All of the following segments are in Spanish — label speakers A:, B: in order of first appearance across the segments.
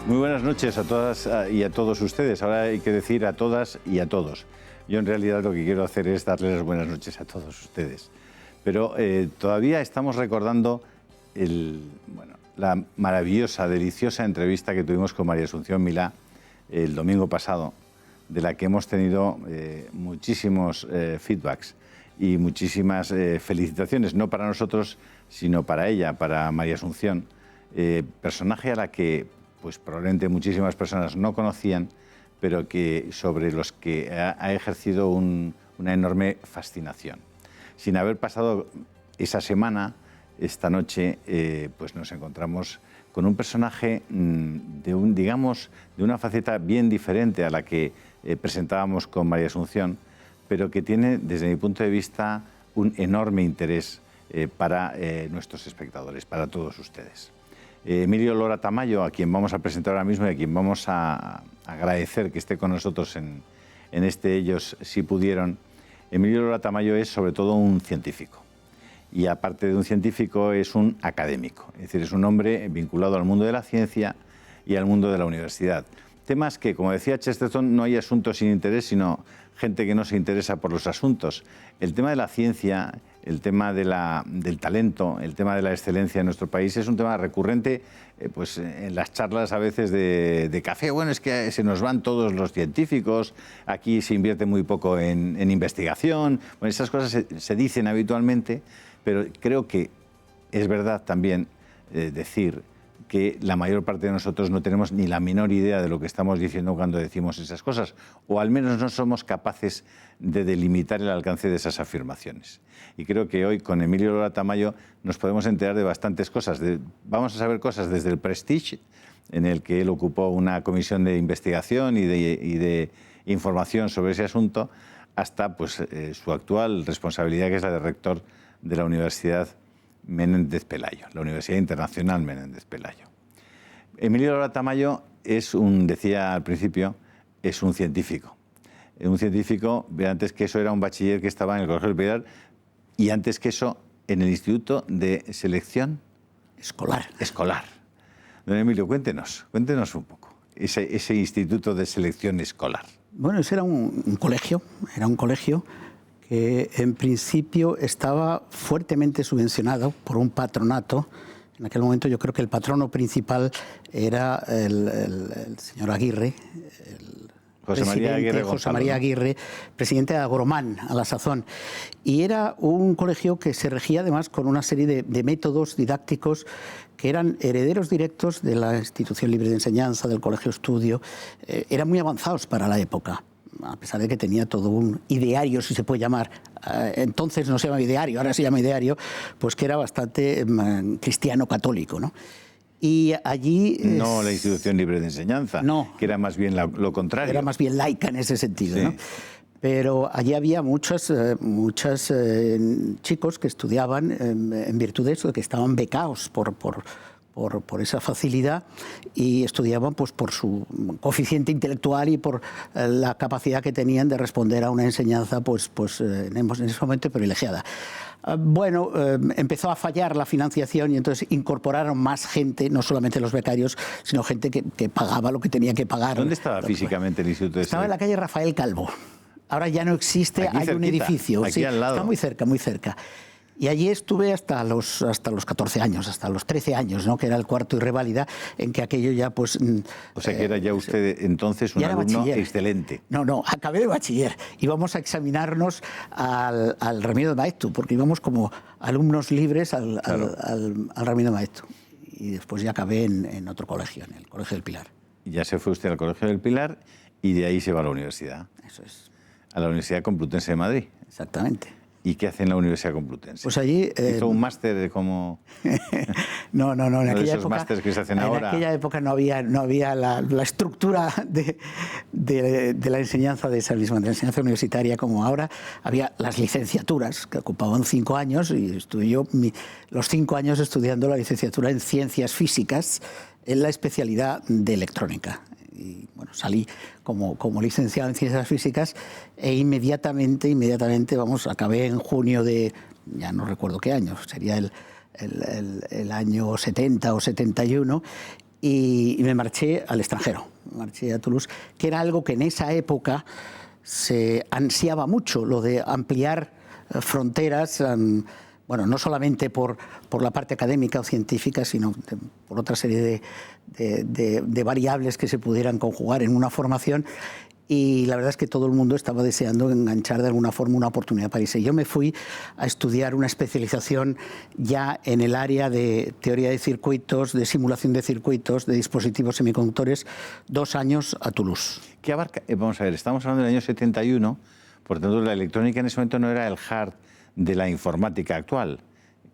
A: Muy buenas noches a todas y a todos ustedes. Ahora hay que decir a todas y a todos. Yo en realidad lo que quiero hacer es darles las buenas noches a todos ustedes. Pero todavía estamos recordando la maravillosa, deliciosa entrevista que tuvimos con María Asunción Milá el domingo pasado, de la que hemos tenido muchísimos feedbacks y muchísimas felicitaciones, no para nosotros, sino para ella, para María Asunción, personaje a la que pues probablemente muchísimas personas no conocían, pero sobre los que ha ejercido una enorme fascinación. Sin haber pasado esa semana, esta noche, pues nos encontramos con un personaje de una faceta bien diferente a la que presentábamos con María Asunción, pero que tiene, desde mi punto de vista, un enorme interés para nuestros espectadores, para todos ustedes. Emilio Lora Tamayo, a quien vamos a presentar ahora mismo y a quien vamos a agradecer que esté con nosotros en este Ellos sí pudieron. Emilio Lora Tamayo es sobre todo un científico y aparte de un científico es un académico, es decir, es un hombre vinculado al mundo de la ciencia y al mundo de la universidad. Temas que, como decía Chesterton, no hay asuntos sin interés, sino gente que no se interesa por los asuntos. El tema de la ciencia, el tema del talento, el tema de la excelencia en nuestro país es un tema recurrente pues, en las charlas a veces de café. Bueno, es que se nos van todos los científicos, aquí se invierte muy poco en investigación. Bueno, esas cosas se dicen habitualmente, pero creo que es verdad también decir que la mayor parte de nosotros no tenemos ni la menor idea de lo que estamos diciendo cuando decimos esas cosas, o al menos no somos capaces de delimitar el alcance de esas afirmaciones. Y creo que hoy con Emilio Lora Tamayo nos podemos enterar de bastantes cosas. Vamos a saber cosas desde el Prestige, en el que él ocupó una comisión de investigación y de información sobre ese asunto, hasta pues, su actual responsabilidad, que es la de rector de la Universidad Menéndez Pelayo, la Universidad Internacional Menéndez Pelayo. Emilio Lora Tamayo decía al principio, es un científico. Un científico, antes que eso era un bachiller que estaba en el Colegio del Pilar y antes que eso en el Instituto de Selección Escolar. Don Emilio, cuéntenos un poco ese Instituto de Selección Escolar.
B: Bueno, ese era un colegio que en principio estaba fuertemente subvencionado por un patronato. En aquel momento yo creo que el patrono principal era el señor Aguirre,
A: José María Aguirre,
B: presidente de Agromán a la sazón. Y era un colegio que se regía además con una serie de métodos didácticos que eran herederos directos de la Institución Libre de Enseñanza, del Colegio Estudio. Eran muy avanzados para la época, a pesar de que tenía todo un ideario, si se puede llamar, entonces no se llama ideario, ahora se llama ideario, pues que era bastante cristiano-católico, ¿no? Y allí...
A: No la Institución Libre de Enseñanza, no, que era más bien lo contrario.
B: Era más bien laica en ese sentido,
A: sí,
B: ¿no? Pero allí había muchos chicos que estudiaban en virtud de eso, que estaban becados por esa facilidad y estudiaban pues, por su coeficiente intelectual y por la capacidad que tenían de responder a una enseñanza pues en ese momento privilegiada. Bueno, empezó a fallar la financiación y entonces incorporaron más gente, no solamente los becarios, sino gente que pagaba lo que tenía que pagar.
A: ¿Dónde estaba físicamente el Instituto de
B: Estaba en la calle Rafael Calvo. Ahora ya no existe,
A: aquí
B: hay
A: cerquita,
B: un edificio.
A: aquí
B: sí,
A: al lado.
B: Está muy cerca, muy cerca. Y allí estuve hasta los 14 años, hasta los 13 años, ¿no? Que era el cuarto y reválida, en que aquello ya pues...
A: O sea que era ya usted entonces un alumno bachiller. Excelente.
B: No, acabé de bachiller. Íbamos a examinarnos al Ramiro de Maeztu, porque íbamos como alumnos libres al Ramiro de Maeztu. Y después ya acabé en otro colegio, en el Colegio del Pilar.
A: Y ya se fue usted al Colegio del Pilar y de ahí se va a la universidad.
B: Eso es.
A: A la Universidad Complutense de Madrid.
B: Exactamente.
A: ¿Y qué hace en la Universidad Complutense?
B: Pues allí...
A: ¿Hizo un máster como...?
B: No. En aquella
A: esos másteres que se hacen ahora.
B: En aquella época no había la estructura de la enseñanza de esa misma, de la enseñanza universitaria como ahora. Había las licenciaturas que ocupaban 5 años y estuve yo los 5 años estudiando la licenciatura en Ciencias Físicas en la especialidad de electrónica. Y bueno, salí como licenciado en Ciencias Físicas e inmediatamente, acabé en junio de, ya no recuerdo qué año, sería el año 70 o 71, y me marché al extranjero, me marché a Toulouse, que era algo que en esa época se ansiaba mucho, lo de ampliar fronteras, bueno, no solamente por la parte académica o científica, sino por otra serie de variables que se pudieran conjugar en una formación. Y la verdad es que todo el mundo estaba deseando enganchar de alguna forma una oportunidad para irse. Yo me fui a estudiar una especialización ya en el área de teoría de circuitos, de simulación de circuitos, de dispositivos semiconductores, 2 años a Toulouse.
A: ¿Qué abarca? Vamos a ver, estamos hablando del año 71, por tanto la electrónica en ese momento no era el hard de la informática actual.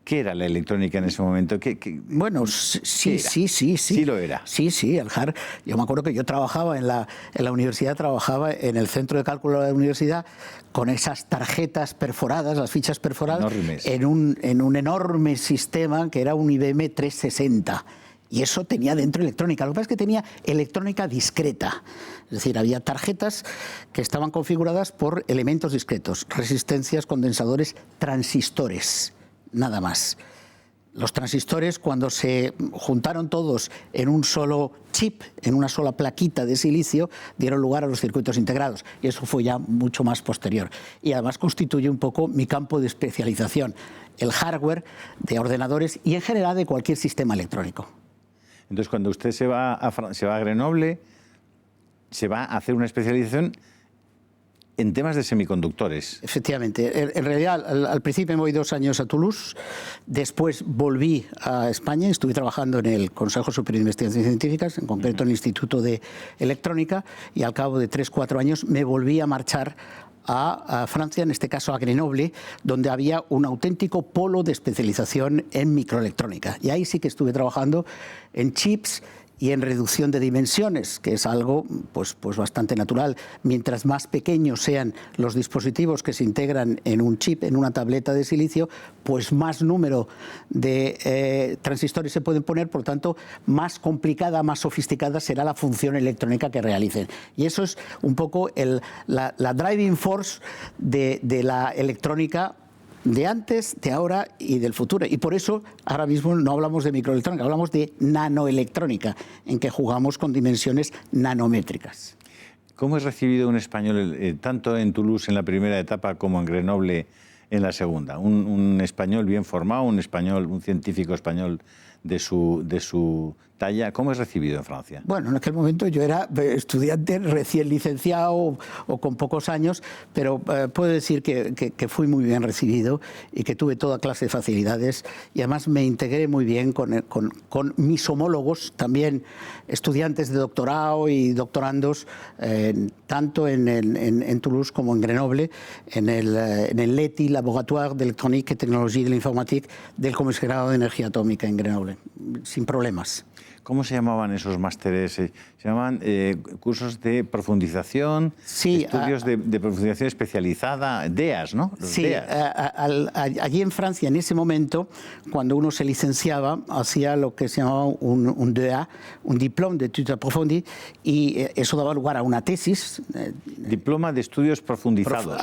A: ¿Qué era la electrónica en ese momento?
B: Bueno, sí.
A: Sí lo era.
B: Sí, el hard. Yo me acuerdo que yo trabajaba en la universidad, trabajaba en el centro de cálculo de la universidad con esas tarjetas perforadas, las fichas perforadas, en un enorme sistema que era un IBM 360. Y eso tenía dentro electrónica. Lo que pasa es que tenía electrónica discreta. Es decir, había tarjetas que estaban configuradas por elementos discretos, resistencias, condensadores, transistores. Nada más. Los transistores, cuando se juntaron todos en un solo chip, en una sola plaquita de silicio, dieron lugar a los circuitos integrados. Y eso fue ya mucho más posterior. Y además constituye un poco mi campo de especialización, el hardware de ordenadores y en general de cualquier sistema electrónico.
A: Entonces, cuando usted se va a Grenoble, se va a hacer una especialización en temas de semiconductores.
B: Efectivamente. En realidad, al principio me voy 2 años a Toulouse, después volví a España, estuve trabajando en el Consejo Superior de Investigaciones Científicas, en concreto en el Instituto de Electrónica, y al cabo de 3-4 años me volví a marchar a Francia, en este caso a Grenoble, donde había un auténtico polo de especialización en microelectrónica. Y ahí sí que estuve trabajando en chips y en reducción de dimensiones, que es algo pues bastante natural. Mientras más pequeños sean los dispositivos que se integran en un chip, en una tableta de silicio, pues más número de transistores se pueden poner, por lo tanto, más complicada, más sofisticada será la función electrónica que realicen. Y eso es un poco la driving force de la electrónica de antes, de ahora y del futuro. Y por eso ahora mismo no hablamos de microelectrónica, hablamos de nanoelectrónica, en que jugamos con dimensiones nanométricas.
A: ¿Cómo es recibido un español, tanto en Toulouse en la primera etapa como en Grenoble en la segunda? Un español bien formado, un científico español de su talla, ¿cómo es recibido en Francia?
B: Bueno, en aquel momento yo era estudiante recién licenciado o con pocos años, pero puedo decir que fui muy bien recibido y que tuve toda clase de facilidades y además me integré muy bien con mis homólogos, también estudiantes de doctorado y doctorandos, tanto en Toulouse como en Grenoble, en el LETI, Laboratoire d'Electronique et Technologie de l'Informatique del Comisariado de Energía Atómica en Grenoble, sin problemas.
A: ¿Cómo se llamaban esos másteres? Se llamaban cursos de profundización,
B: sí,
A: estudios de profundización especializada, DEAs, ¿no? Los
B: sí,
A: DEAs.
B: Allí en Francia, en ese momento, cuando uno se licenciaba, hacía lo que se llamaba un DEA, un diploma de études approfondies, y eso daba lugar a una tesis.
A: Diploma de estudios profundizados.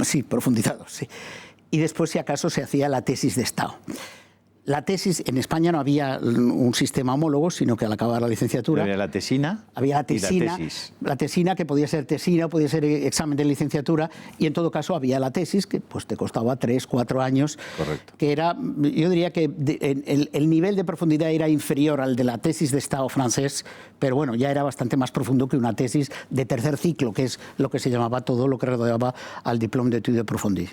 B: Sí, profundizados, sí. Y después, si acaso, se hacía la tesis de Estado. La tesis, en España no había un sistema homólogo, sino que al acabar la licenciatura...
A: Había la tesina.
B: Había la tesina, la tesina que podía ser tesina, podía ser examen de licenciatura, y en todo caso había la tesis, que pues te costaba 3-4 años.
A: Correcto.
B: Que era, yo diría que el nivel de profundidad era inferior al de la tesis de Estado francés, pero bueno, ya era bastante más profundo que una tesis de tercer ciclo, que es lo que se llamaba todo lo que rodeaba al diplôme d'études approfondies.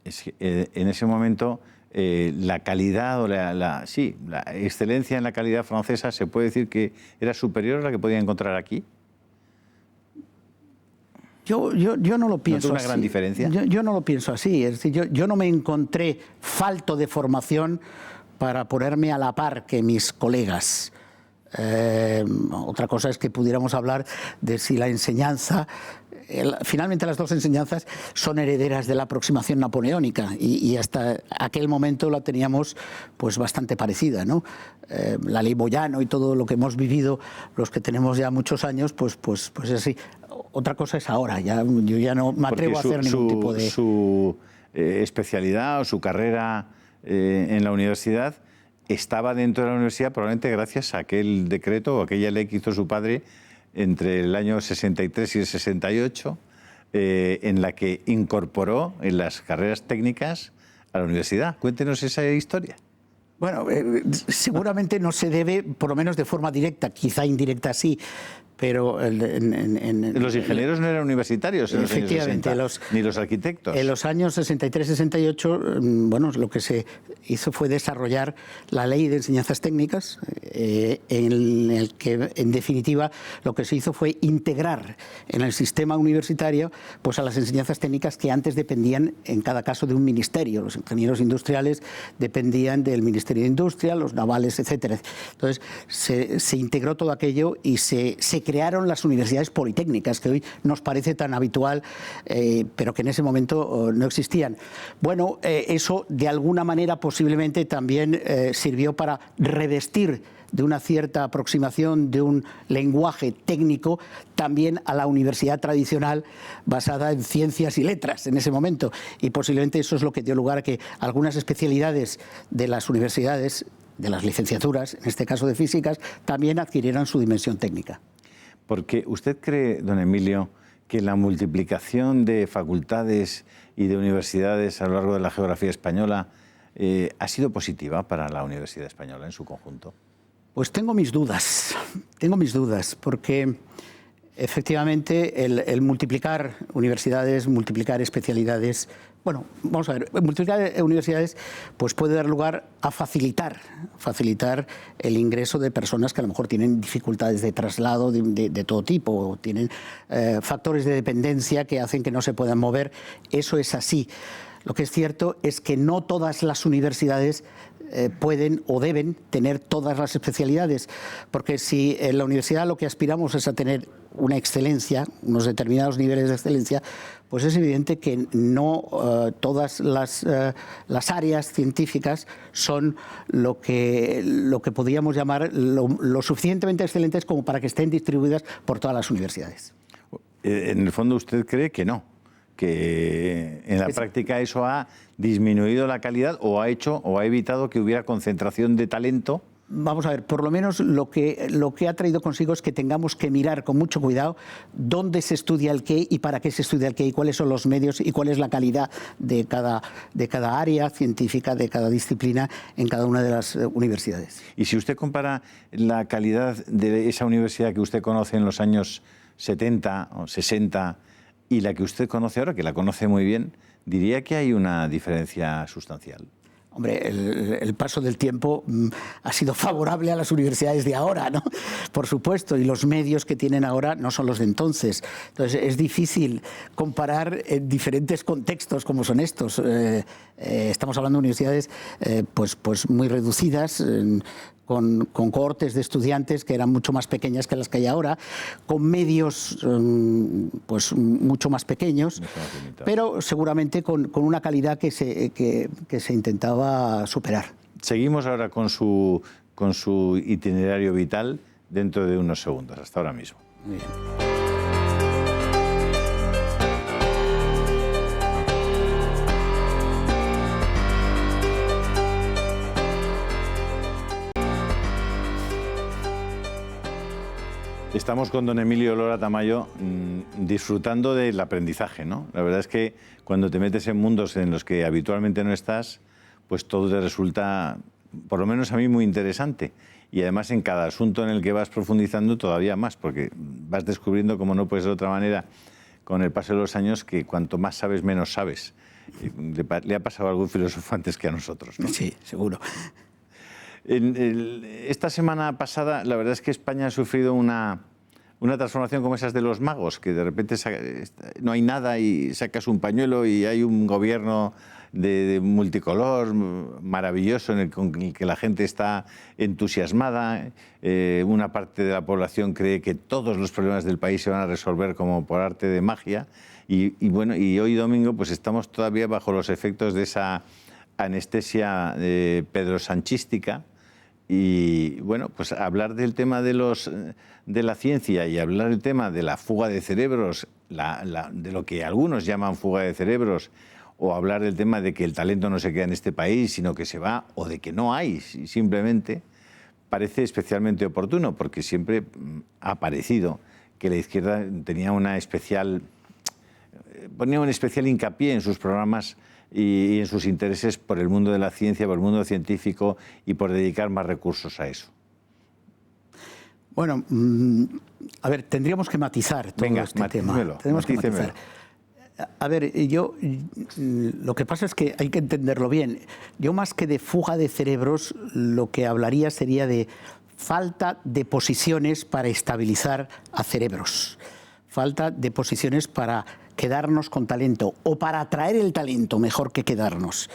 A: En ese momento... la calidad o la excelencia en la calidad francesa, ¿se puede decir que era superior a la que podía encontrar aquí?
B: Yo no lo pienso
A: ¿No es una
B: así.
A: gran diferencia?
B: Yo no lo pienso así. Es decir, yo no me encontré falto de formación para ponerme a la par que mis colegas. Otra cosa es que pudiéramos hablar de si la enseñanza... Finalmente las dos enseñanzas son herederas de la aproximación napoleónica y hasta aquel momento la teníamos pues bastante parecida, ¿no? La ley Moyano y todo lo que hemos vivido los que tenemos ya muchos años, pues es así. Otra cosa es ahora, yo ya no me atrevo a hacer ningún tipo de...
A: Su especialidad o su carrera en la universidad estaba dentro de la universidad probablemente gracias a aquel decreto o aquella ley que hizo su padre entre el año 63 y el 68, en la que incorporó en las carreras técnicas a la universidad. Cuéntenos esa historia.
B: Bueno, seguramente no se debe, por lo menos de forma directa, quizá indirecta sí, pero...
A: Los ingenieros no eran universitarios en los años 60, ni los arquitectos.
B: En los años 63-68, bueno, lo que se hizo fue desarrollar la Ley de Enseñanzas Técnicas, en el que, en definitiva, lo que se hizo fue integrar en el sistema universitario pues, a las enseñanzas técnicas que antes dependían, en cada caso, de un ministerio. Los ingenieros industriales dependían del Ministerio de Industria, los navales, etcétera. Entonces, se integró todo aquello y se crearon las universidades politécnicas, que hoy nos parece tan habitual, pero que en ese momento no existían. Bueno, eso de alguna manera posiblemente también sirvió para revestir de una cierta aproximación de un lenguaje técnico también a la universidad tradicional basada en ciencias y letras en ese momento. Y posiblemente eso es lo que dio lugar a que algunas especialidades de las universidades, de las licenciaturas, en este caso de físicas, también adquirieran su dimensión técnica.
A: Porque usted cree, don Emilio, que la multiplicación de facultades y de universidades a lo largo de la geografía española ha sido positiva para la Universidad Española en su conjunto.
B: Pues tengo mis dudas, porque efectivamente el multiplicar universidades, multiplicar especialidades, bueno, vamos a ver, multiplicar universidades pues puede dar lugar a facilitar el ingreso de personas que a lo mejor tienen dificultades de traslado de todo tipo, o tienen factores de dependencia que hacen que no se puedan mover. Eso es así. Lo que es cierto es que no todas las universidades pueden o deben tener todas las especialidades, porque si en la universidad lo que aspiramos es a tener una excelencia, unos determinados niveles de excelencia, pues es evidente que no todas las áreas científicas son lo que podríamos llamar lo suficientemente excelentes como para que estén distribuidas por todas las universidades.
A: En el fondo usted cree que no, que en la práctica eso ha disminuido la calidad o ha evitado que hubiera concentración de talento.
B: Vamos a ver, por lo menos lo que ha traído consigo es que tengamos que mirar con mucho cuidado dónde se estudia el qué y para qué se estudia el qué y cuáles son los medios y cuál es la calidad de cada área científica, de cada disciplina en cada una de las universidades.
A: Y si usted compara la calidad de esa universidad que usted conoce en los años 70 o 60 y la que usted conoce ahora, que la conoce muy bien, diría que hay una diferencia sustancial.
B: Hombre, el paso del tiempo ha sido favorable a las universidades de ahora, ¿no? Por supuesto, y los medios que tienen ahora no son los de entonces. Entonces, es difícil comparar en diferentes contextos como son estos. Estamos hablando de universidades pues muy reducidas, con cohortes de estudiantes que eran mucho más pequeñas que las que hay ahora, con medios pues mucho más pequeños, pero seguramente con una calidad que se intentaba superar.
A: Seguimos ahora con su itinerario vital dentro de unos segundos. Hasta ahora mismo.
B: Muy bien.
A: Estamos con don Emilio Lora Tamayo disfrutando del aprendizaje, ¿no? La verdad es que cuando te metes en mundos en los que habitualmente no estás, pues todo te resulta, por lo menos a mí, muy interesante. Y además en cada asunto en el que vas profundizando todavía más, porque vas descubriendo, como no puede ser de otra manera, con el paso de los años, que cuanto más sabes, menos sabes. Le ha pasado a algún filósofo antes que a nosotros, ¿no?
B: Sí, seguro.
A: Esta semana pasada, la verdad es que España ha sufrido una transformación como esas de los magos, que de repente no hay nada y sacas un pañuelo y hay un gobierno de multicolor maravilloso con el que la gente está entusiasmada. Una parte de la población cree que todos los problemas del país se van a resolver como por arte de magia. Y hoy domingo pues estamos todavía bajo los efectos de esa anestesia pedrosanchística. Y bueno, pues hablar del tema de la ciencia y hablar del tema de la fuga de cerebros, de lo que algunos llaman fuga de cerebros, o hablar del tema de que el talento no se queda en este país, sino que se va, o de que no hay, simplemente, parece especialmente oportuno, porque siempre ha parecido que la izquierda ponía un especial hincapié en sus programas y en sus intereses por el mundo de la ciencia, por el mundo científico y por dedicar más recursos a eso.
B: Bueno, a ver, tendríamos que matizar todo este tema. Tenemos que matizar. A ver, lo que pasa es que hay que entenderlo bien. Yo, más que de fuga de cerebros, lo que hablaría sería de falta de posiciones para estabilizar a cerebros. Falta de posiciones para quedarnos con talento o para atraer el talento, mejor que quedarnos.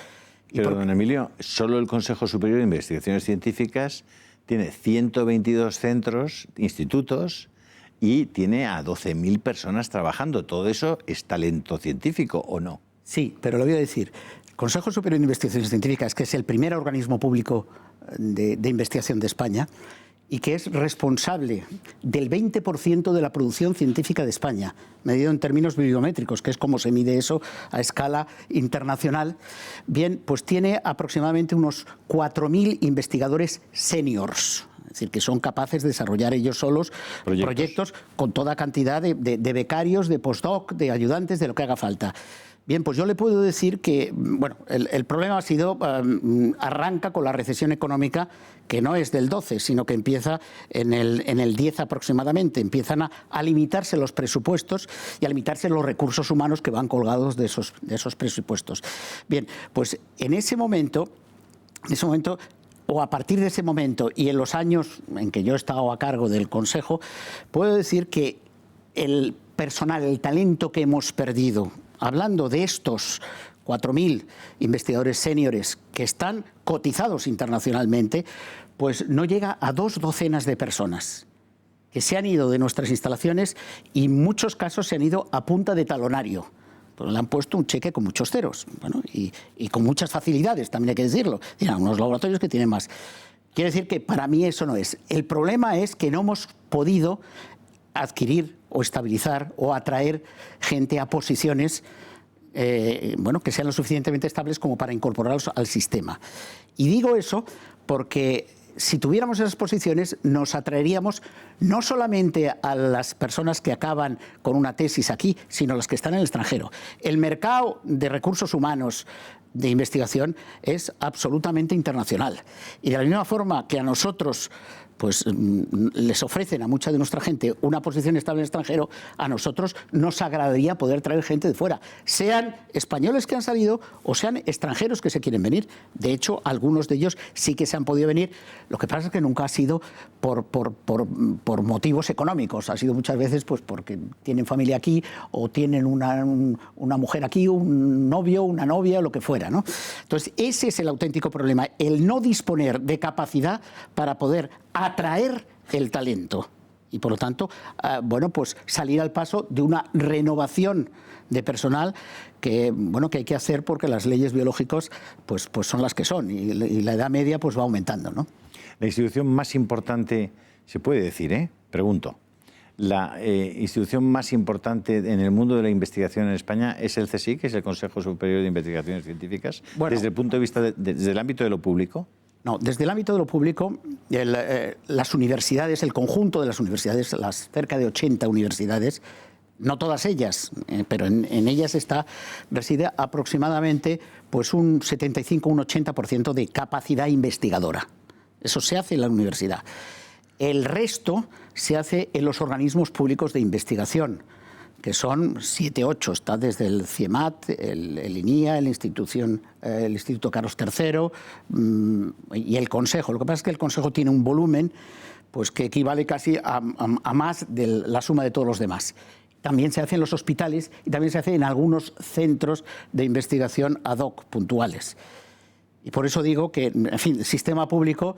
A: Pero, don Emilio, solo el Consejo Superior de Investigaciones Científicas tiene 122 centros, institutos, y tiene a 12.000 personas trabajando. ¿Todo eso es talento científico o no?
B: Sí, pero lo voy a decir. El Consejo Superior de Investigaciones Científicas, que es el primer organismo público de investigación de España, y que es responsable del 20% de la producción científica de España, medido en términos bibliométricos, que es como se mide eso a escala internacional. Bien, pues tiene aproximadamente unos 4.000 investigadores seniors, es decir, que son capaces de desarrollar ellos solos proyectos con toda cantidad de becarios, de postdoc, de ayudantes, de lo que haga falta. Bien, pues yo le puedo decir que bueno, el problema ha sido, arranca con la recesión económica, que no es del 12, sino que empieza en el 10 aproximadamente. Empiezan a limitarse los presupuestos y a limitarse los recursos humanos que van colgados de esos presupuestos. Bien, pues en ese momento, o a partir de ese momento y en los años en que yo he estado a cargo del Consejo, puedo decir que el personal, el talento que hemos perdido, hablando de estos 4.000 investigadores seniores que están cotizados internacionalmente, pues no llega a 2 docenas de personas que se han ido de nuestras instalaciones y en muchos casos se han ido a punta de talonario. Pues le han puesto un cheque con muchos ceros, bueno, y con muchas facilidades, también hay que decirlo. Tienen unos laboratorios que tienen más. Quiere decir que para mí eso no es. El problema es que no hemos podido adquirir o estabilizar o atraer gente a posiciones bueno, que sean lo suficientemente estables como para incorporarlos al sistema. Y digo eso porque si tuviéramos esas posiciones nos atraeríamos no solamente a las personas que acaban con una tesis aquí, sino las que están en el extranjero. El mercado de recursos humanos de investigación es absolutamente internacional. Y de la misma forma que a nosotros pues les ofrecen a mucha de nuestra gente una posición estable en el extranjero, a nosotros nos agradaría poder traer gente de fuera, sean españoles que han salido o sean extranjeros que se quieren venir. De hecho, algunos de ellos sí que se han podido venir. Lo que pasa es que nunca ha sido por motivos económicos, ha sido muchas veces pues porque tienen familia aquí o tienen una mujer aquí, un novio, una novia, lo que fuera, ¿no? Entonces, ese es el auténtico problema, el no disponer de capacidad para poder atraer el talento y, por lo tanto, bueno, pues salir al paso de una renovación de personal que, bueno, que hay que hacer porque las leyes biológicas pues son las que son y la edad media pues va aumentando, ¿no?
A: La institución más importante, se puede decir, pregunto, la institución más importante en el mundo de la investigación en España es el CSIC, que es el Consejo Superior de Investigaciones Científicas, bueno, desde el punto de vista desde el ámbito de lo público.
B: No, desde el ámbito de lo público, las universidades, el conjunto de las universidades, las cerca de 80 universidades, no todas ellas, pero en ellas reside aproximadamente pues un 75, un 80% de capacidad investigadora. Eso se hace en la universidad. El resto se hace en los organismos públicos de investigación, que son 7, 8. Está desde el CIEMAT, el INIA, el Instituto Carlos III y el Consejo. Lo que pasa es que el Consejo tiene un volumen pues, que equivale casi a más de la suma de todos los demás. También se hace en los hospitales y también se hace en algunos centros de investigación ad hoc puntuales. Y por eso digo que, en fin, el sistema público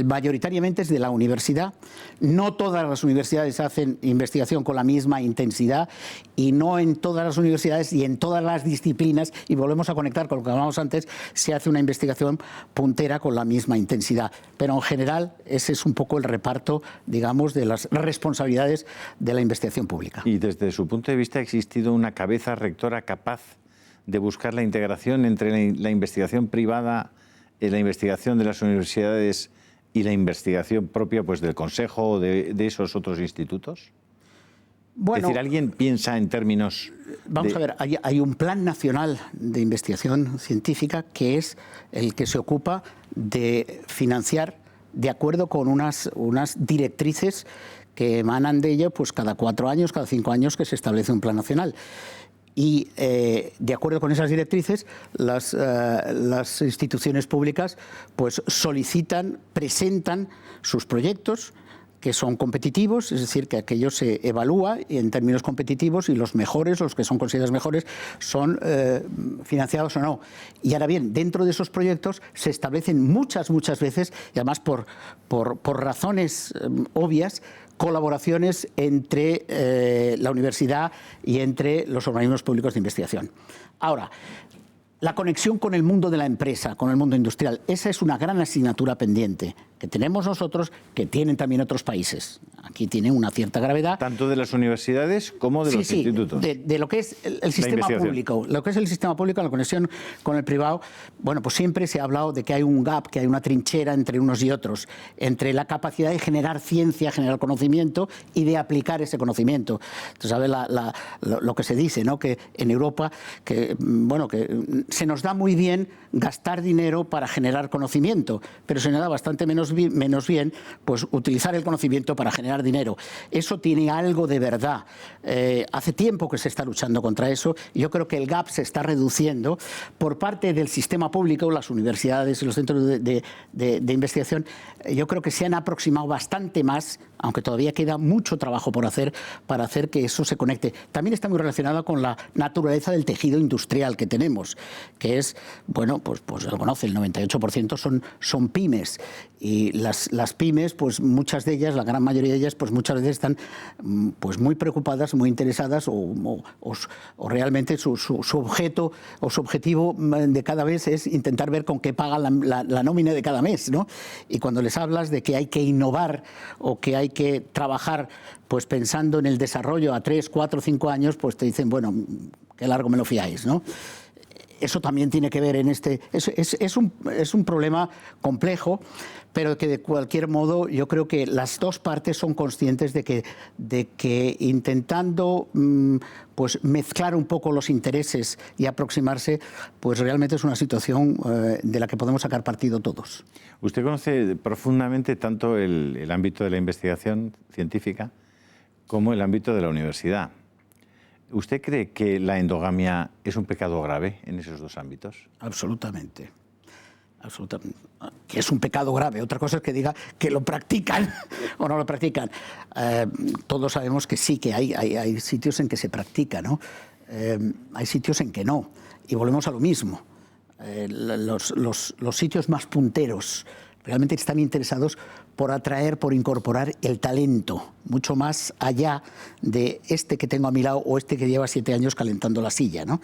B: mayoritariamente es de la universidad. No todas las universidades hacen investigación con la misma intensidad y no en todas las universidades y en todas las disciplinas, y volvemos a conectar con lo que hablábamos antes, se hace una investigación puntera con la misma intensidad. Pero en general ese es un poco el reparto, digamos, de las responsabilidades de la investigación pública.
A: Y desde su punto de vista, ¿ha existido una cabeza rectora capaz de buscar la integración entre la investigación privada, la investigación de las universidades y la investigación propia pues, del Consejo o de esos otros institutos?
B: Bueno,
A: es decir, ¿alguien piensa en términos...?
B: Vamos a ver, hay un plan nacional de investigación científica que es el que se ocupa de financiar de acuerdo con unas directrices que emanan de ello pues cada 4 años, cada 5 años que se establece un plan nacional. Y de acuerdo con esas directrices, las instituciones públicas pues solicitan, presentan sus proyectos que son competitivos, es decir, que aquello se evalúa en términos competitivos y los mejores, los que son considerados mejores, son financiados o no. Y ahora bien, dentro de esos proyectos se establecen muchas veces, y además por razones obvias, colaboraciones entre la universidad y entre los organismos públicos de investigación. Ahora, la conexión con el mundo de la empresa, con el mundo industrial, esa es una gran asignatura pendiente que tenemos nosotros, que tienen también otros países. Aquí tiene una cierta gravedad.
A: Tanto de las universidades como de los institutos.
B: De lo que es el sistema público. Lo que es el sistema público, la conexión con el privado, bueno, pues siempre se ha hablado de que hay un gap, que hay una trinchera entre unos y otros, entre la capacidad de generar ciencia, generar conocimiento y de aplicar ese conocimiento. Entonces, ¿sabes lo que se dice, ¿no? Que en Europa, que se nos da muy bien gastar dinero para generar conocimiento, pero se nos da bastante menos bien pues utilizar el conocimiento para generar dinero. Eso tiene algo de verdad. Hace tiempo que se está luchando contra eso y yo creo que el gap se está reduciendo por parte del sistema público, las universidades y los centros de investigación. Yo creo que se han aproximado bastante más, aunque todavía queda mucho trabajo por hacer para hacer que eso se conecte. También está muy relacionado con la naturaleza del tejido industrial que tenemos, que es, bueno, pues lo conoce, el 98% son pymes. Y las pymes, pues muchas de ellas, la gran mayoría de ellas, pues muchas veces están pues muy preocupadas, muy interesadas o realmente su objeto o su objetivo de cada vez es intentar ver con qué pagan la nómina de cada mes, ¿no? Y cuando les hablas de que hay que innovar o que hay que trabajar pues pensando en el desarrollo a 3, 4, 5 años, pues te dicen, bueno, qué largo me lo fiáis, ¿no? Eso también tiene que ver en este... Es un problema complejo, pero que de cualquier modo yo creo que las dos partes son conscientes de que intentando pues mezclar un poco los intereses y aproximarse, pues realmente es una situación de la que podemos sacar partido todos.
A: Usted conoce profundamente tanto el ámbito de la investigación científica como el ámbito de la universidad. ¿Usted cree que la endogamia es un pecado grave en esos dos ámbitos?
B: Absolutamente. Absolutamente. Que es un pecado grave. Otra cosa es que diga que lo practican o no lo practican. Todos sabemos que sí, que hay sitios en que se practica, ¿no? Hay sitios en que no. Y volvemos a lo mismo. Los sitios más punteros realmente están interesados por atraer, por incorporar el talento, mucho más allá de este que tengo a mi lado o este que lleva 7 años calentando la silla, ¿no?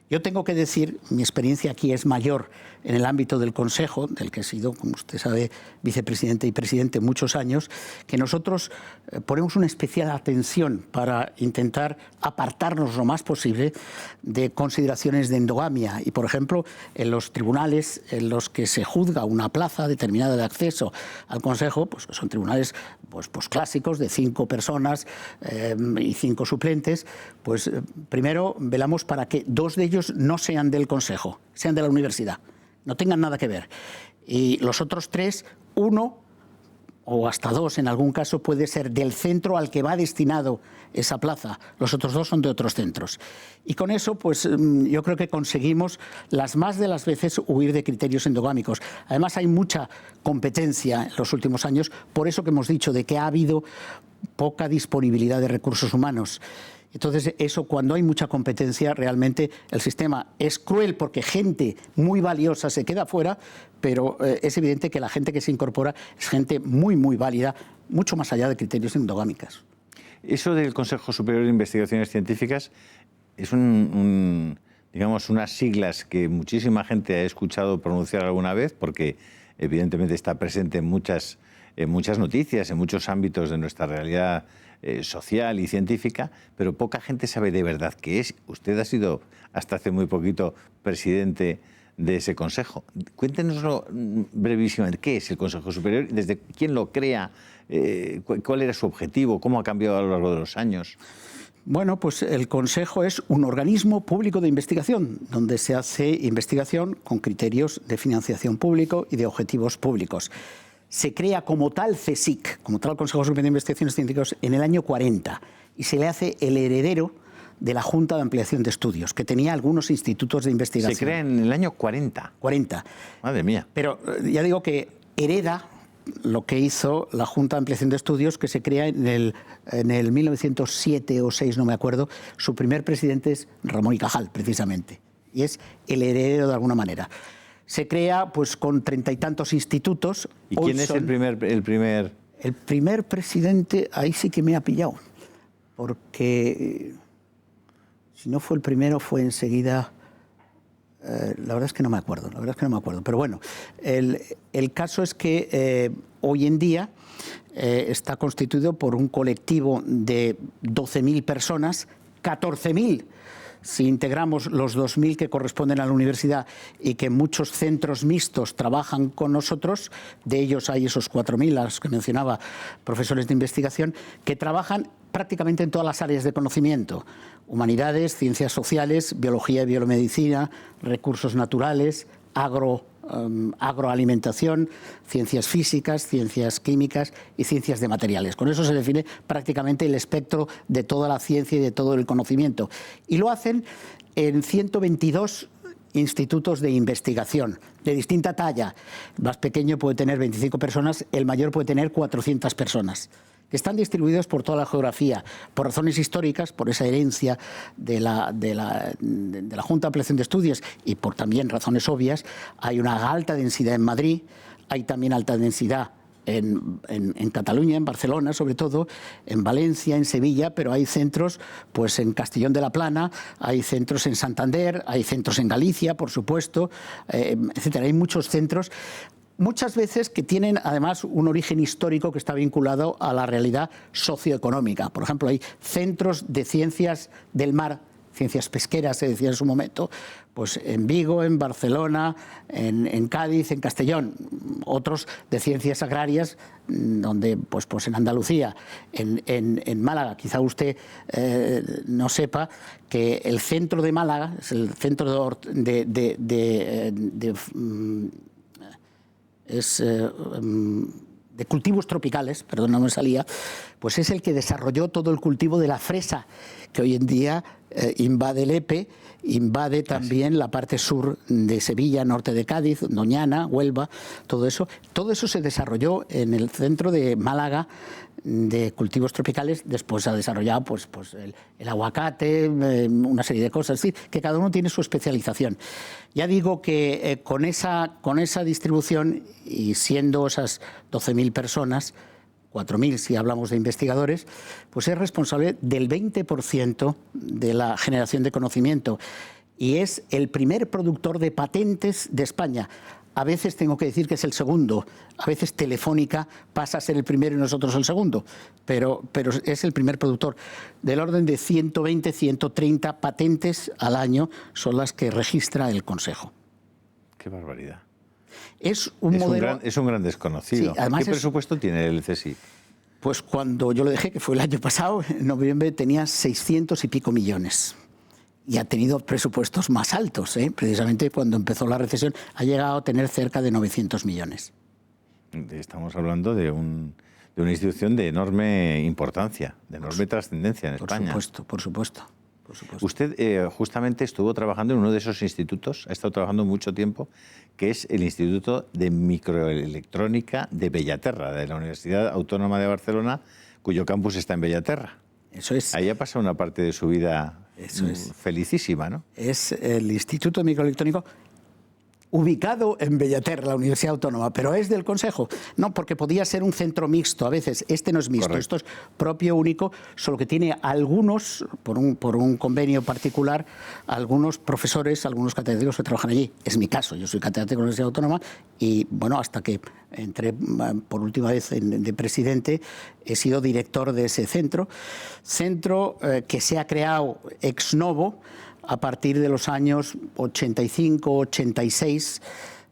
B: Yo tengo que decir, mi experiencia aquí es mayor en el ámbito del Consejo, del que he sido, como usted sabe, vicepresidente y presidente muchos años, que nosotros ponemos una especial atención para intentar apartarnos lo más posible de consideraciones de endogamia. Y, por ejemplo, en los tribunales en los que se juzga una plaza determinada de acceso al Consejo, pues son tribunales pues clásicos de 5 personas y 5 suplentes, pues primero velamos para que 2 de ellos no sean del Consejo, sean de la universidad, no tengan nada que ver. Y los otros 3, 1 o hasta 2 en algún caso puede ser del centro al que va destinado esa plaza. Los otros 2 son de otros centros. Y con eso, pues yo creo que conseguimos las más de las veces huir de criterios endogámicos. Además, hay mucha competencia en los últimos años, por eso que hemos dicho de que ha habido poca disponibilidad de recursos humanos. Entonces, eso, cuando hay mucha competencia, realmente el sistema es cruel porque gente muy valiosa se queda fuera, pero es evidente que la gente que se incorpora es gente muy, muy válida, mucho más allá de criterios endogámicos.
A: Eso del Consejo Superior de Investigaciones Científicas es digamos, unas siglas que muchísima gente ha escuchado pronunciar alguna vez, porque evidentemente está presente en muchas en muchas noticias, en muchos ámbitos de nuestra realidad social y científica, pero poca gente sabe de verdad qué es. Usted ha sido hasta hace muy poquito presidente de ese consejo. Cuéntenoslo brevísimamente. ¿Qué es el Consejo Superior? ¿Desde quién lo crea? ¿Cuál era su objetivo? ¿Cómo ha cambiado a lo largo de los años?
B: Bueno, pues el Consejo es un organismo público de investigación, donde se hace investigación con criterios de financiación público y de objetivos públicos. Se crea como tal CSIC, como tal Consejo Superior de Investigaciones Científicas, en el año 40 y se le hace el heredero de la Junta de Ampliación de Estudios, que tenía algunos institutos de investigación.
A: Se crea en el año 40.
B: 40.
A: Madre mía.
B: Pero ya digo que hereda lo que hizo la Junta de Ampliación de Estudios, que se crea en el 1907 o 6, no me acuerdo. Su primer presidente es Ramón y Cajal, precisamente, y es el heredero de alguna manera. Se crea pues con 30 y tantos institutos.
A: ¿Y quién es el primer?
B: El primer presidente, ahí sí que me ha pillado, porque si no fue el primero, fue enseguida. La verdad es que no me acuerdo, pero bueno, el caso es que hoy en día está constituido por un colectivo de 12.000 personas, 14.000 si integramos los 2.000 que corresponden a la universidad y que muchos centros mixtos trabajan con nosotros. De ellos hay esos 4.000 a los que mencionaba, profesores de investigación, que trabajan prácticamente en todas las áreas de conocimiento: humanidades, ciencias sociales, biología y biomedicina, recursos naturales, agroalimentación, ciencias físicas, ciencias químicas y ciencias de materiales. Con eso se define prácticamente el espectro de toda la ciencia y de todo el conocimiento. Y lo hacen en 122 institutos de investigación de distinta talla. El más pequeño puede tener 25 personas, el mayor puede tener 400 personas. Que están distribuidos por toda la geografía, por razones históricas, por esa herencia de la Junta de Ampliación de Estudios y por también razones obvias. Hay una alta densidad en Madrid, hay también alta densidad en Cataluña, en Barcelona sobre todo, en Valencia, en Sevilla, pero hay centros pues en Castellón de la Plana, hay centros en Santander, hay centros en Galicia, por supuesto, etcétera. Hay muchos centros, muchas veces que tienen además un origen histórico que está vinculado a la realidad socioeconómica. Por ejemplo, hay centros de ciencias del mar, ciencias pesqueras se decía en su momento, pues en Vigo, en Barcelona, en Cádiz, en Castellón. Otros de ciencias agrarias, donde pues en Andalucía, en Málaga. Quizá usted no sepa que el centro de Málaga es el centro de cultivos tropicales, perdón, no me salía, pues es el que desarrolló todo el cultivo de la fresa, que hoy en día invade Lepe, invade también la parte sur de Sevilla, norte de Cádiz, Doñana, Huelva, todo eso. Todo eso se desarrolló en el centro de Málaga de cultivos tropicales. Después se ha desarrollado pues el aguacate, una serie de cosas, es decir, que cada uno tiene su especialización. Ya digo que con esa distribución, y siendo esas 12.000 personas, 4.000 si hablamos de investigadores, pues es responsable del 20% de la generación de conocimiento y es el primer productor de patentes de España. A veces tengo que decir que es el segundo, a veces Telefónica pasa a ser el primero y nosotros el segundo, pero es el primer productor. Del orden de 120, 130 patentes al año son las que registra el Consejo.
A: ¡Qué barbaridad!
B: Es un modelo...
A: Es un gran desconocido.
B: Sí, además
A: ¿Qué presupuesto tiene el CSIC?
B: Pues cuando yo lo dejé, que fue el año pasado, en noviembre, tenía 600 y pico millones. Y ha tenido presupuestos más altos, precisamente cuando empezó la recesión, ha llegado a tener cerca de 900 millones.
A: Estamos hablando de una institución de enorme importancia, de enorme trascendencia en España.
B: Por supuesto.
A: Usted justamente estuvo trabajando en uno de esos institutos, ha estado trabajando mucho tiempo, que es el Instituto de Microelectrónica de Bellaterra, de la Universidad Autónoma de Barcelona, cuyo campus está en Bellaterra.
B: Eso es.
A: Ahí ha pasado una parte de su vida felicísima, ¿no?
B: Es el Instituto de Microelectrónico ubicado en Bellaterra, la Universidad Autónoma, pero es del Consejo. No, porque podía ser un centro mixto a veces. Este no es mixto,
A: Correcto.
B: esto es propio, único, solo que tiene algunos, por un convenio particular, algunos profesores, algunos catedráticos que trabajan allí. Es mi caso, yo soy catedrático de la Universidad Autónoma y, bueno, hasta que entré por última vez de presidente, he sido director de ese centro. Centro que se ha creado ex novo a partir de los años 85, 86,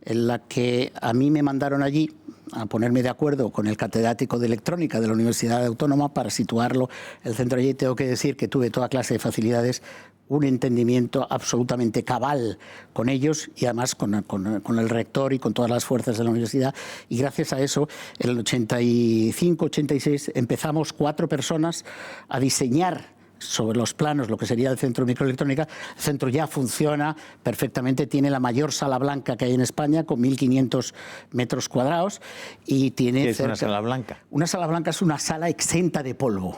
B: en la que a mí me mandaron allí a ponerme de acuerdo con el catedrático de electrónica de la Universidad Autónoma para situarlo el centro allí. Tengo que decir que tuve toda clase de facilidades, un entendimiento absolutamente cabal con ellos y además con el rector y con todas las fuerzas de la universidad. Y gracias a eso, en el 85, 86, empezamos 4 personas a diseñar sobre los planos lo que sería el centro de microelectrónica. El centro ya funciona perfectamente, tiene la mayor sala blanca que hay en España, con 1.500 metros cuadrados. Y tiene
A: ¿Qué es una sala blanca?
B: Una sala blanca es una sala exenta de polvo,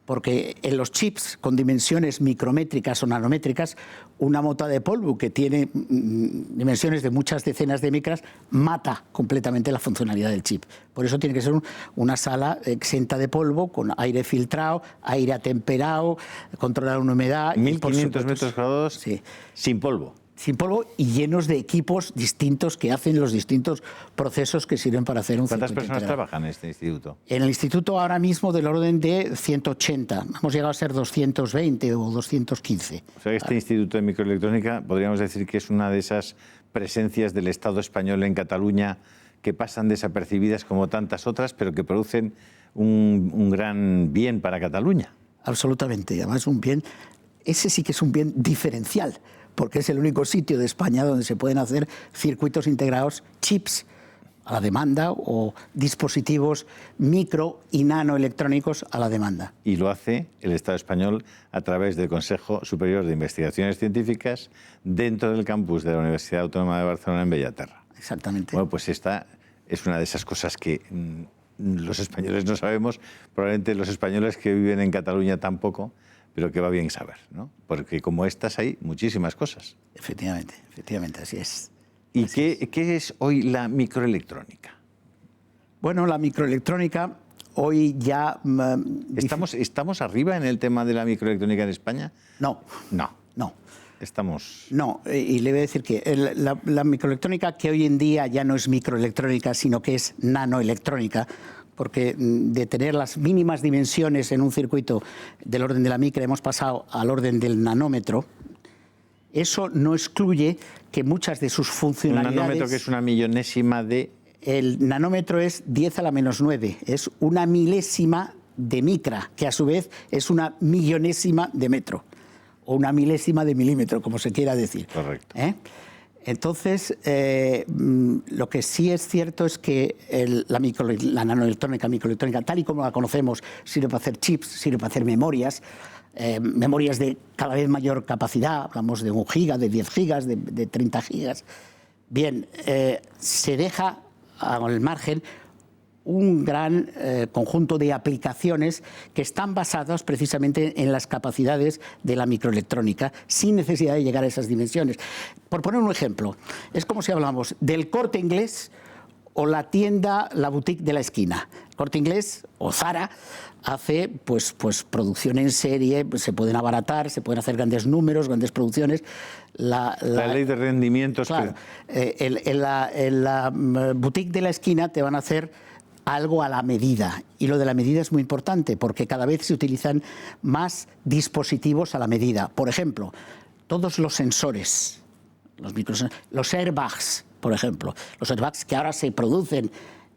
B: porque en los chips con dimensiones micrométricas o nanométricas, una mota de polvo que tiene dimensiones de muchas decenas de micras mata completamente la funcionalidad del chip. Por eso tiene que ser una sala exenta de polvo, con aire filtrado, aire atemperado, controlar una humedad.
A: 1.500 metros cuadrados,
B: sí,
A: sin polvo.
B: Sin polvo y llenos de equipos distintos que hacen los distintos procesos que sirven para hacer un
A: ¿Cuántas
B: circuito
A: personas
B: integrado.
A: trabajan en este instituto?
B: En el instituto ahora mismo del orden de 180. Hemos llegado a ser 220 o 215.
A: O sea que este instituto de microelectrónica podríamos decir que es una de esas presencias del Estado español en Cataluña que pasan desapercibidas como tantas otras, pero que producen un gran bien para Cataluña.
B: Absolutamente. Además, un bien, ese sí que es un bien diferencial, porque es el único sitio de España donde se pueden hacer circuitos integrados, chips a la demanda o dispositivos micro y nanoelectrónicos a la demanda.
A: Y lo hace el Estado español a través del Consejo Superior de Investigaciones Científicas dentro del campus de la Universidad Autónoma de Barcelona en Bellaterra.
B: Exactamente.
A: Bueno, pues esta es una de esas cosas que los españoles no sabemos, probablemente los españoles que viven en Cataluña tampoco, pero que va bien saber, ¿no? Porque como estas hay muchísimas cosas.
B: Efectivamente, así es.
A: ¿Y qué es hoy la microelectrónica?
B: Bueno, la microelectrónica hoy ya...
A: ¿Estamos arriba en el tema de la microelectrónica en España?
B: No.
A: Estamos...
B: No, y le voy a decir que la microelectrónica, que hoy en día ya no es microelectrónica, sino que es nanoelectrónica, porque de tener las mínimas dimensiones en un circuito del orden de la micra hemos pasado al orden del nanómetro. Eso no excluye que muchas de sus funcionalidades...
A: Un nanómetro que es una millonésima de...
B: El nanómetro es 10 a la menos 9, es una milésima de micra, que a su vez es una millonésima de metro, o una milésima de milímetro, como se quiera decir.
A: Correcto.
B: Entonces, lo que sí es cierto es que la nanoelectrónica, microelectrónica, tal y como la conocemos, sirve para hacer chips, sirve para hacer memorias, memorias de cada vez mayor capacidad, hablamos de 1 giga, de 10 gigas, de 30 gigas. Bien, se deja al margen un gran conjunto de aplicaciones que están basadas precisamente en las capacidades de la microelectrónica, sin necesidad de llegar a esas dimensiones. Por poner un ejemplo, es como si hablamos del Corte Inglés o la tienda, la boutique de la esquina. Corte Inglés o Zara hace pues producción en serie, pues se pueden abaratar, se pueden hacer grandes números, grandes producciones. La
A: ley de rendimientos.
B: Claro, en la boutique de la esquina te van a hacer algo a la medida. Y lo de la medida es muy importante porque cada vez se utilizan más dispositivos a la medida. Por ejemplo, todos los sensores, los airbags, por ejemplo. Los airbags que ahora se producen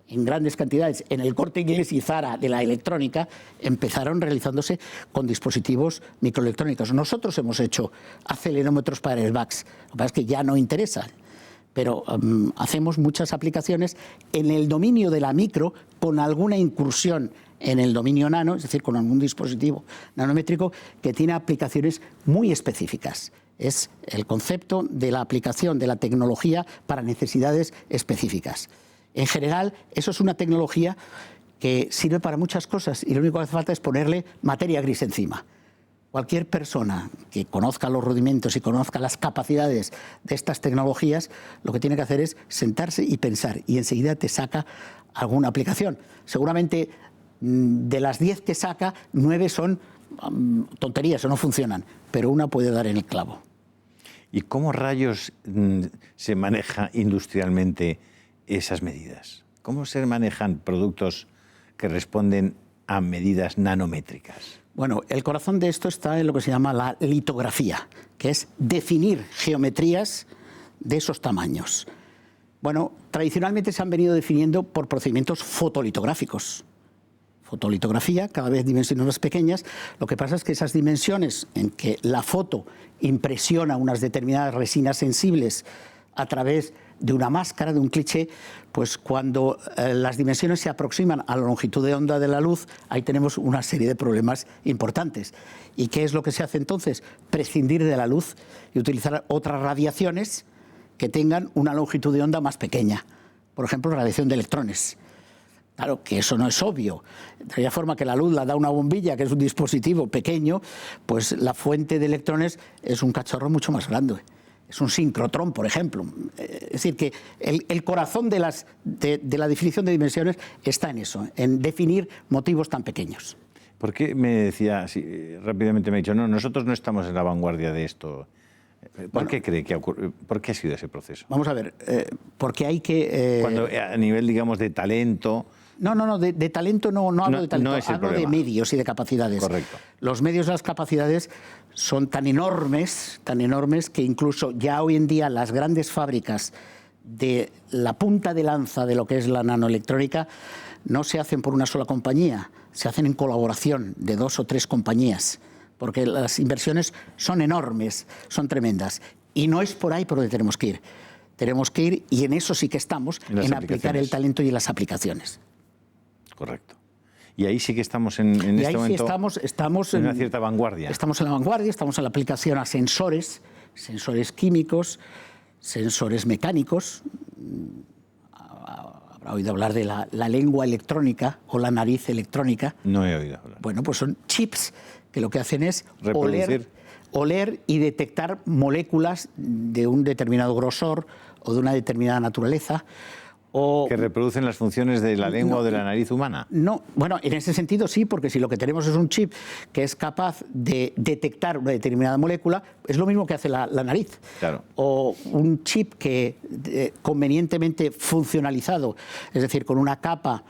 B: en grandes cantidades en el Corte Inglés y Zara de la electrónica, empezaron realizándose con dispositivos microelectrónicos. Nosotros hemos hecho acelerómetros para airbags, lo que pasa es que ya no interesan. Pero hacemos muchas aplicaciones en el dominio de la micro con alguna incursión en el dominio nano, es decir, con algún dispositivo nanométrico que tiene aplicaciones muy específicas. Es el concepto de la aplicación de la tecnología para necesidades específicas. En general, eso es una tecnología que sirve para muchas cosas y lo único que hace falta es ponerle materia gris encima. Cualquier persona que conozca los rudimentos y conozca las capacidades de estas tecnologías, lo que tiene que hacer es sentarse y pensar, y enseguida te saca alguna aplicación. Seguramente de las 10 que saca, 9 son tonterías o no funcionan, pero una puede dar en el clavo.
A: ¿Y cómo rayos se maneja industrialmente esas medidas? ¿Cómo se manejan productos que responden a medidas nanométricas?
B: Bueno, el corazón de esto está en lo que se llama la litografía, que es definir geometrías de esos tamaños. Bueno, tradicionalmente se han venido definiendo por procedimientos fotolitográficos. Fotolitografía, cada vez dimensiones más pequeñas. Lo que pasa es que esas dimensiones en que la foto impresiona unas determinadas resinas sensibles a través de una máscara, de un cliché, pues cuando las dimensiones se aproximan a la longitud de onda de la luz, ahí tenemos una serie de problemas importantes. ¿Y qué es lo que se hace entonces? Prescindir de la luz y utilizar otras radiaciones que tengan una longitud de onda más pequeña. Por ejemplo, radiación de electrones. Claro que eso no es obvio. De aquella forma que la luz la da una bombilla, que es un dispositivo pequeño, pues la fuente de electrones es un cacharro mucho más grande. Es un sincrotrón, por ejemplo. Es decir, que el corazón de la definición de dimensiones está en eso, en definir motivos tan pequeños.
A: ¿Por qué me decía, rápidamente me ha dicho, no, nosotros no estamos en la vanguardia de esto? ¿Por qué cree que ha ocurrido? ¿Por qué ha sido ese proceso?
B: Vamos a ver, porque hay que...
A: Cuando a nivel, digamos, de talento...
B: No, de talento no hablo de talento, hablo de medios y de capacidades.
A: Correcto.
B: Los medios y las capacidades son tan enormes que incluso ya hoy en día las grandes fábricas de la punta de lanza de lo que es la nanoelectrónica no se hacen por una sola compañía, se hacen en colaboración de 2 o 3 compañías, porque las inversiones son enormes, son tremendas. Y no es por ahí por donde tenemos que ir. Tenemos que ir, y en eso sí que estamos, en aplicar el talento y en las aplicaciones.
A: Correcto. Y ahí sí que estamos en este momento
B: estamos
A: en una cierta vanguardia.
B: Estamos en la vanguardia, estamos en la aplicación a sensores químicos, sensores mecánicos. Habrá oído hablar de la lengua electrónica o la nariz electrónica.
A: No he oído hablar.
B: Bueno, pues son chips que lo que hacen es
A: oler
B: y detectar moléculas de un determinado grosor o de una determinada naturaleza.
A: ¿Que reproducen las funciones de la lengua o de la nariz humana?
B: No, bueno, en ese sentido sí, porque si lo que tenemos es un chip que es capaz de detectar una determinada molécula, es lo mismo que hace la nariz.
A: Claro.
B: O un chip que convenientemente funcionalizado, es decir, con una capa,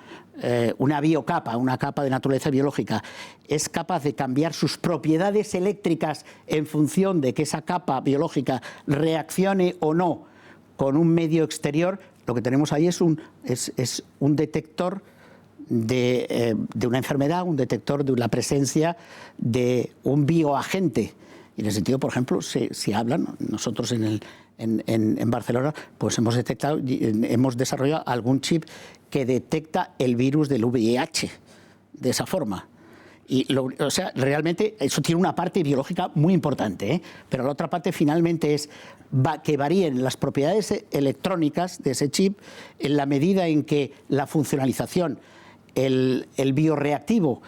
B: una biocapa, una capa de naturaleza biológica, es capaz de cambiar sus propiedades eléctricas en función de que esa capa biológica reaccione o no con un medio exterior. Lo que tenemos ahí es un detector de una enfermedad, un detector de la presencia de un bioagente. Y en ese sentido, por ejemplo, si hablan, nosotros en Barcelona pues hemos desarrollado algún chip que detecta el virus del VIH de esa forma. O sea, realmente eso tiene una parte biológica muy importante, ¿eh? Pero la otra parte finalmente es que varíen las propiedades electrónicas de ese chip en la medida en que la funcionalización, el bioreactivo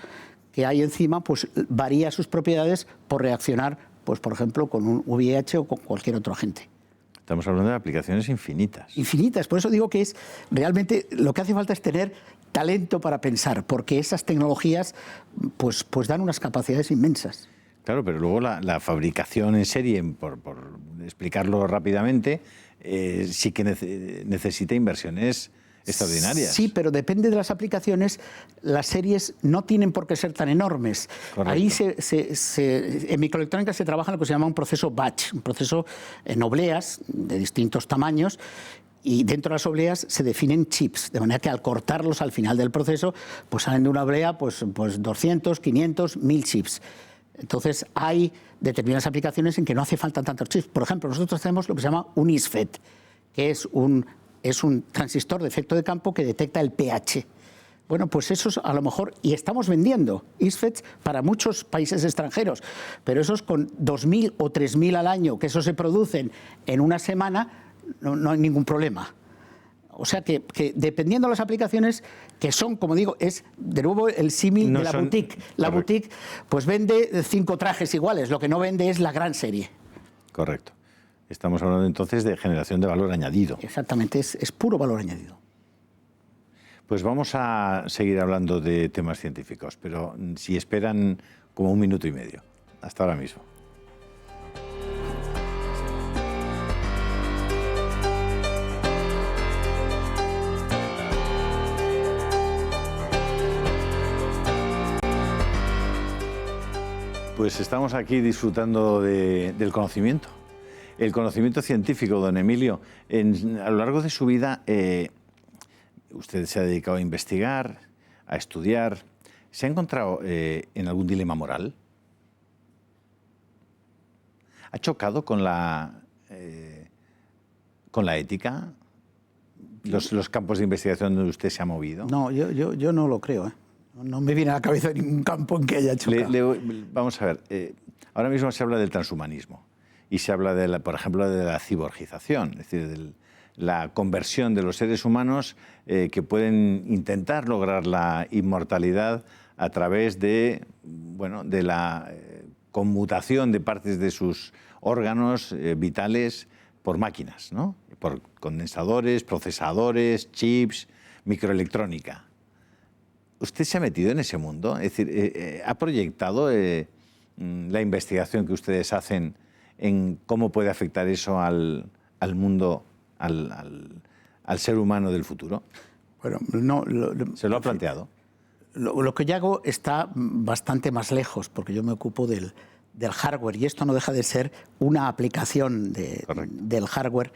B: que hay encima, pues varía sus propiedades por reaccionar, pues por ejemplo, con un VIH o con cualquier otro agente.
A: Estamos hablando de aplicaciones infinitas.
B: Infinitas, por eso digo que es realmente lo que hace falta es tener talento para pensar, porque esas tecnologías pues dan unas capacidades inmensas.
A: Claro, pero luego la fabricación en serie, por explicarlo rápidamente, sí que necesita inversiones extraordinarias.
B: Sí, pero depende de las aplicaciones. Las series no tienen por qué ser tan enormes.
A: Correcto.
B: Ahí en microelectrónica se trabaja en lo que se llama un proceso batch, un proceso en obleas de distintos tamaños, y dentro de las obleas se definen chips, de manera que al cortarlos al final del proceso, pues salen de una oblea pues 200, 500, 1000 chips. Entonces hay determinadas aplicaciones en que no hace falta tantos chips. Por ejemplo, nosotros tenemos lo que se llama un ISFET, que es un transistor de efecto de campo que detecta el pH. Bueno, pues esos a lo mejor, y estamos vendiendo ISFETs para muchos países extranjeros, pero esos con 2.000 o 3.000 al año, que esos se producen en una semana, no hay ningún problema. O sea que dependiendo de las aplicaciones, que son, como digo, es de nuevo el símil de la boutique. La boutique pues vende 5 trajes iguales, lo que no vende es la gran serie.
A: Correcto. Estamos hablando entonces de generación de valor añadido.
B: Exactamente, es puro valor añadido.
A: Pues vamos a seguir hablando de temas científicos, pero si esperan como 1 minuto y medio. Hasta ahora mismo. Pues estamos aquí disfrutando del conocimiento. El conocimiento científico, don Emilio. A lo largo de su vida, usted se ha dedicado a investigar, a estudiar. ¿Se ha encontrado en algún dilema moral? ¿Ha chocado con la ética? ¿Los campos de investigación donde usted se ha movido?
B: No, yo no lo creo, ¿eh? No me viene a la cabeza ningún campo en que haya chocado.
A: Vamos a ver, ahora mismo se habla del transhumanismo y se habla, por ejemplo, de la ciborgización, es decir, de la conversión de los seres humanos que pueden intentar lograr la inmortalidad a través de la conmutación de partes de sus órganos vitales por máquinas, ¿no? Por condensadores, procesadores, chips, microelectrónica. ¿Usted se ha metido en ese mundo? Es decir, ¿ha proyectado la investigación que ustedes hacen en cómo puede afectar eso al mundo, al ser humano del futuro?
B: Bueno, no.
A: ¿Se lo ha planteado?
B: Lo que yo hago está bastante más lejos, porque yo me ocupo del hardware, y esto no deja de ser una aplicación del hardware,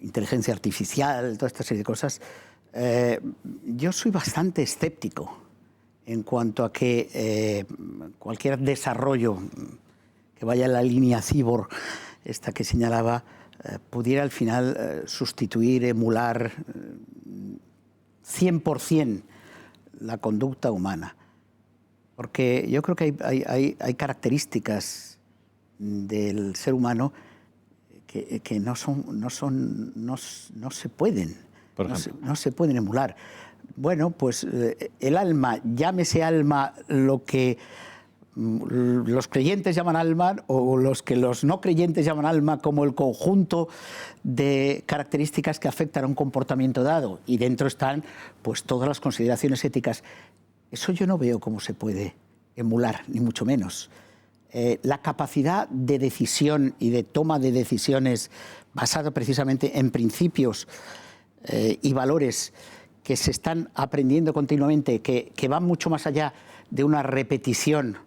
B: inteligencia artificial, toda esta serie de cosas. Yo soy bastante escéptico en cuanto a que cualquier desarrollo que vaya en la línea cyborg, esta que señalaba, pudiera al final sustituir, emular 100% la conducta humana. Porque yo creo que hay características del ser humano que no se pueden. No se pueden emular. Bueno, pues el alma, llámese alma lo que los creyentes llaman alma o los que los no creyentes llaman alma, como el conjunto de características que afectan a un comportamiento dado. Y dentro están pues todas las consideraciones éticas. Eso yo no veo cómo se puede emular, ni mucho menos. La capacidad de decisión y de toma de decisiones basada precisamente en principios y valores que se están aprendiendo continuamente, que van mucho más allá de una repetición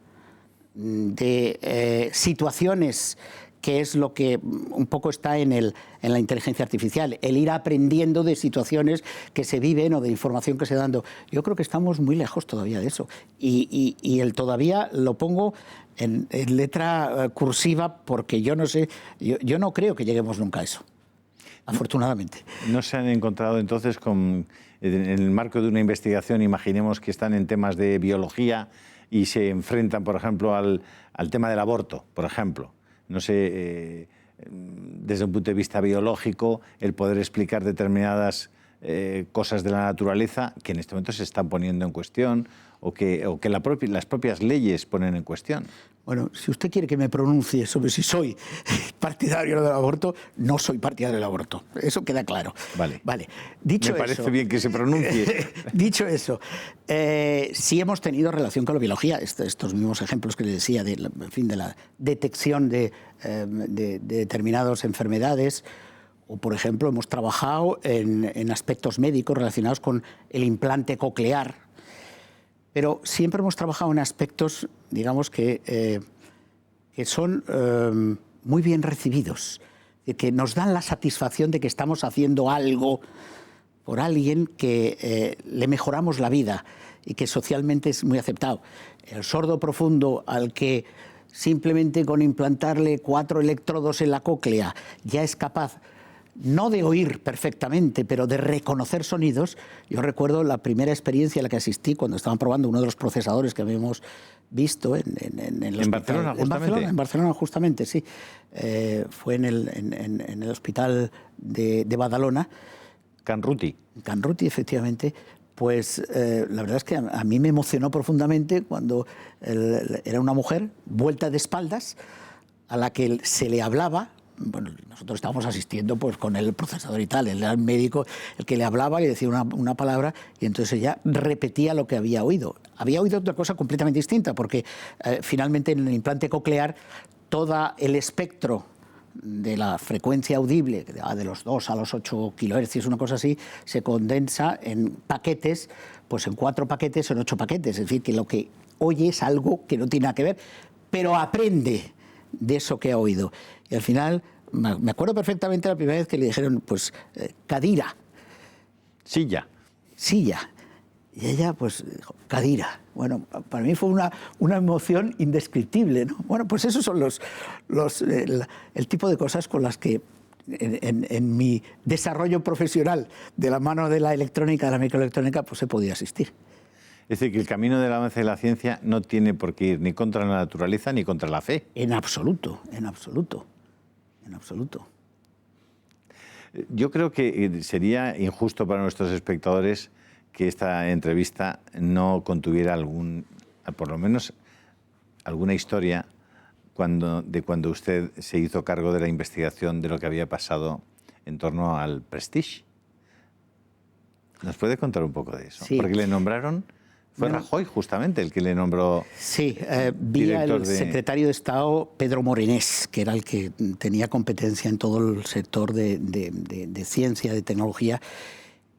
B: de situaciones, que es lo que un poco está en la inteligencia artificial, el ir aprendiendo de situaciones que se viven o de información que se está dando. Yo creo que estamos muy lejos todavía de eso. Y el todavía lo pongo en letra cursiva, porque yo no sé, yo no creo que lleguemos nunca a eso. Afortunadamente.
A: ¿No se han encontrado entonces en el marco de una investigación, imaginemos que están en temas de biología y se enfrentan, por ejemplo, al tema del aborto, por ejemplo? No sé, desde un punto de vista biológico, el poder explicar determinadas cosas de la naturaleza que en este momento se están poniendo en cuestión o que las propias leyes ponen en cuestión.
B: Bueno, si usted quiere que me pronuncie sobre si soy partidario del aborto, no soy partidario del aborto. Eso queda claro.
A: Vale.
B: Dicho
A: me parece
B: eso,
A: bien que se pronuncie.
B: Dicho eso, sí hemos tenido relación con la biología. Estos mismos ejemplos que le decía, de la detección de determinadas enfermedades. O, por ejemplo, hemos trabajado en aspectos médicos relacionados con el implante coclear. Pero siempre hemos trabajado en aspectos, digamos, que son muy bien recibidos, que nos dan la satisfacción de que estamos haciendo algo por alguien que le mejoramos la vida y que socialmente es muy aceptado. El sordo profundo, al que simplemente con implantarle 4 electrodos en la cóclea ya es capaz no de oír perfectamente, pero de reconocer sonidos. Yo recuerdo la primera experiencia a la que asistí cuando estaban probando uno de los procesadores que habíamos visto en
A: Barcelona, justamente.
B: En Barcelona, justamente, sí. Fue en el hospital de Badalona.
A: Canruti.
B: Canruti, efectivamente. Pues la verdad es que a mí me emocionó profundamente cuando era una mujer vuelta de espaldas a la que se le hablaba. Bueno, nosotros estábamos asistiendo pues con el procesador y tal, él era el médico el que le hablaba y decía una palabra y entonces ella repetía lo que había oído. Había oído otra cosa completamente distinta porque finalmente en el implante coclear todo el espectro de la frecuencia audible, que va de los 2 a los 8 kHz, una cosa así, se condensa en paquetes, pues en 4 paquetes o en 8 paquetes. Es decir, que lo que oye es algo que no tiene nada que ver, pero aprende de eso que ha oído. Y al final, me acuerdo perfectamente la primera vez que le dijeron, pues, Kadira.
A: Silla.
B: Silla. Y ella, pues, dijo, Kadira. Bueno, para mí fue una emoción indescriptible, ¿no? Bueno, pues esos son el tipo de cosas con las que en mi desarrollo profesional de la mano de la electrónica, de la microelectrónica, pues he podido asistir.
A: Es decir, que el camino del avance de la ciencia no tiene por qué ir ni contra la naturaleza ni contra la fe.
B: En absoluto, en absoluto, en absoluto.
A: Yo creo que sería injusto para nuestros espectadores que esta entrevista no contuviera por lo menos alguna historia de cuando usted se hizo cargo de la investigación de lo que había pasado en torno al Prestige. ¿Nos puede contar un poco de eso?
B: Sí.
A: Porque le nombraron, fue Rajoy justamente el que le nombró.
B: Sí, vía el secretario de Estado Pedro Morenés, que era el que tenía competencia en todo el sector de ciencia, de tecnología.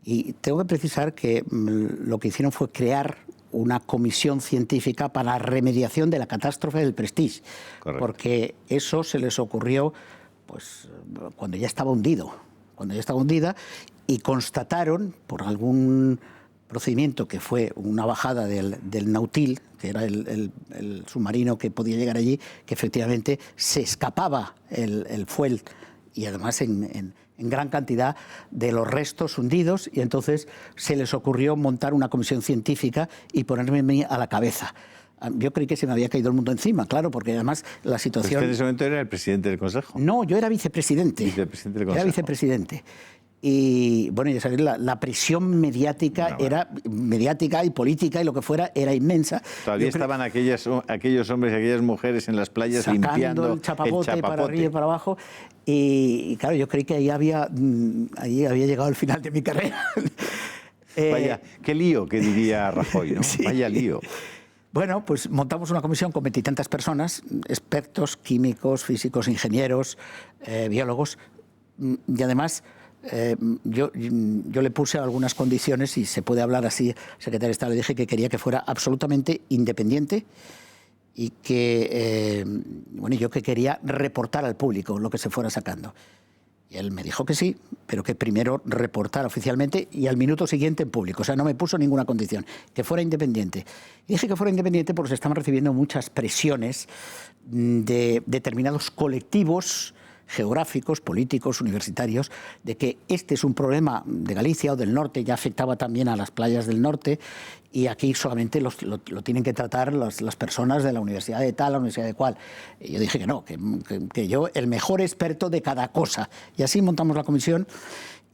B: Y tengo que precisar que lo que hicieron fue crear una comisión científica para la remediación de la catástrofe del Prestige. Correcto. Porque eso se les ocurrió pues, cuando ya estaba hundido. Cuando ya estaba hundida y constataron por algún procedimiento que fue una bajada del Nautil, que era el submarino que podía llegar allí, que efectivamente se escapaba el fuel y además en gran cantidad de los restos hundidos, y entonces se les ocurrió montar una comisión científica y ponerme a la cabeza. Yo creí que se me había caído el mundo encima, claro, porque además la situación...
A: ¿Usted en ese momento era el presidente del Consejo?
B: No, yo era vicepresidente.
A: Vicepresidente del Consejo.
B: Era vicepresidente. Y bueno, ya sabéis, la presión mediática era mediática y política y lo que fuera era inmensa.
A: Todavía estaban aquellos hombres y aquellas mujeres en las playas limpiando
B: el chapapote para arriba y para abajo. Y claro, yo creí que ahí había llegado el final de mi carrera.
A: Vaya, qué lío, que diría Rajoy, ¿no? Sí. Vaya lío.
B: Bueno, pues montamos una comisión con 20 y tantas personas, expertos, químicos, físicos, ingenieros, biólogos, y además... Yo le puse algunas condiciones y se puede hablar así, secretario de Estado, le dije que quería que fuera absolutamente independiente y que, bueno, yo que quería reportar al público lo que se fuera sacando. Y él me dijo que sí, pero que primero reportara oficialmente y al minuto siguiente en público. O sea, no me puso ninguna condición, que fuera independiente. Y dije que fuera independiente porque se estaban recibiendo muchas presiones de determinados colectivos geográficos, políticos, universitarios, de que este es un problema de Galicia o del norte, ya afectaba también a las playas del norte, y aquí solamente lo tienen que tratar las personas de la universidad de tal, la universidad de cual. Y yo dije que no, que yo, el mejor experto de cada cosa. Y así montamos la comisión.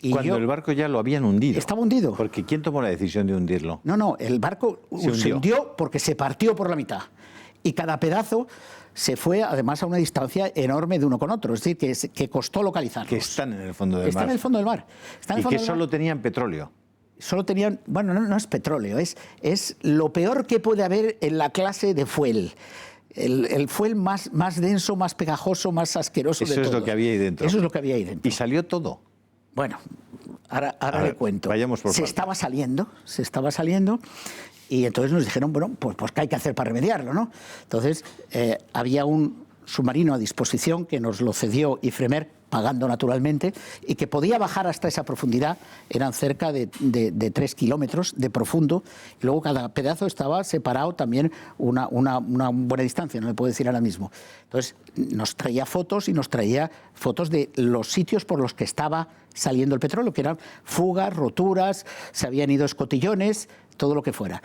B: Y
A: cuando el barco ya lo habían hundido.
B: Estaba hundido.
A: Porque ¿quién tomó la decisión de hundirlo?
B: No, el barco se hundió porque se partió por la mitad. Y cada pedazo se fue además a una distancia enorme de uno con otro, es decir, que costó localizarlos.
A: Que están en el fondo del mar.
B: Están en el fondo del mar.
A: Y que solo tenían petróleo.
B: Solo tenían, bueno, no es petróleo, es lo peor que puede haber en la clase de fuel. El fuel más denso, más pegajoso, más asqueroso de todos.
A: Eso es lo que había ahí dentro.
B: Eso es lo que había ahí dentro.
A: Y salió todo.
B: Bueno, ahora le cuento.
A: Vayamos por
B: se estaba saliendo. Y entonces nos dijeron, bueno, pues ¿qué hay que hacer para remediarlo, no? Entonces, había un submarino a disposición que nos lo cedió Ifremer, pagando naturalmente, y que podía bajar hasta esa profundidad, eran cerca de 3 kilómetros de profundo, y luego cada pedazo estaba separado también una buena distancia, no le puedo decir ahora mismo. Entonces, nos traía fotos de los sitios por los que estaba saliendo el petróleo, que eran fugas, roturas, se habían ido escotillones, todo lo que fuera.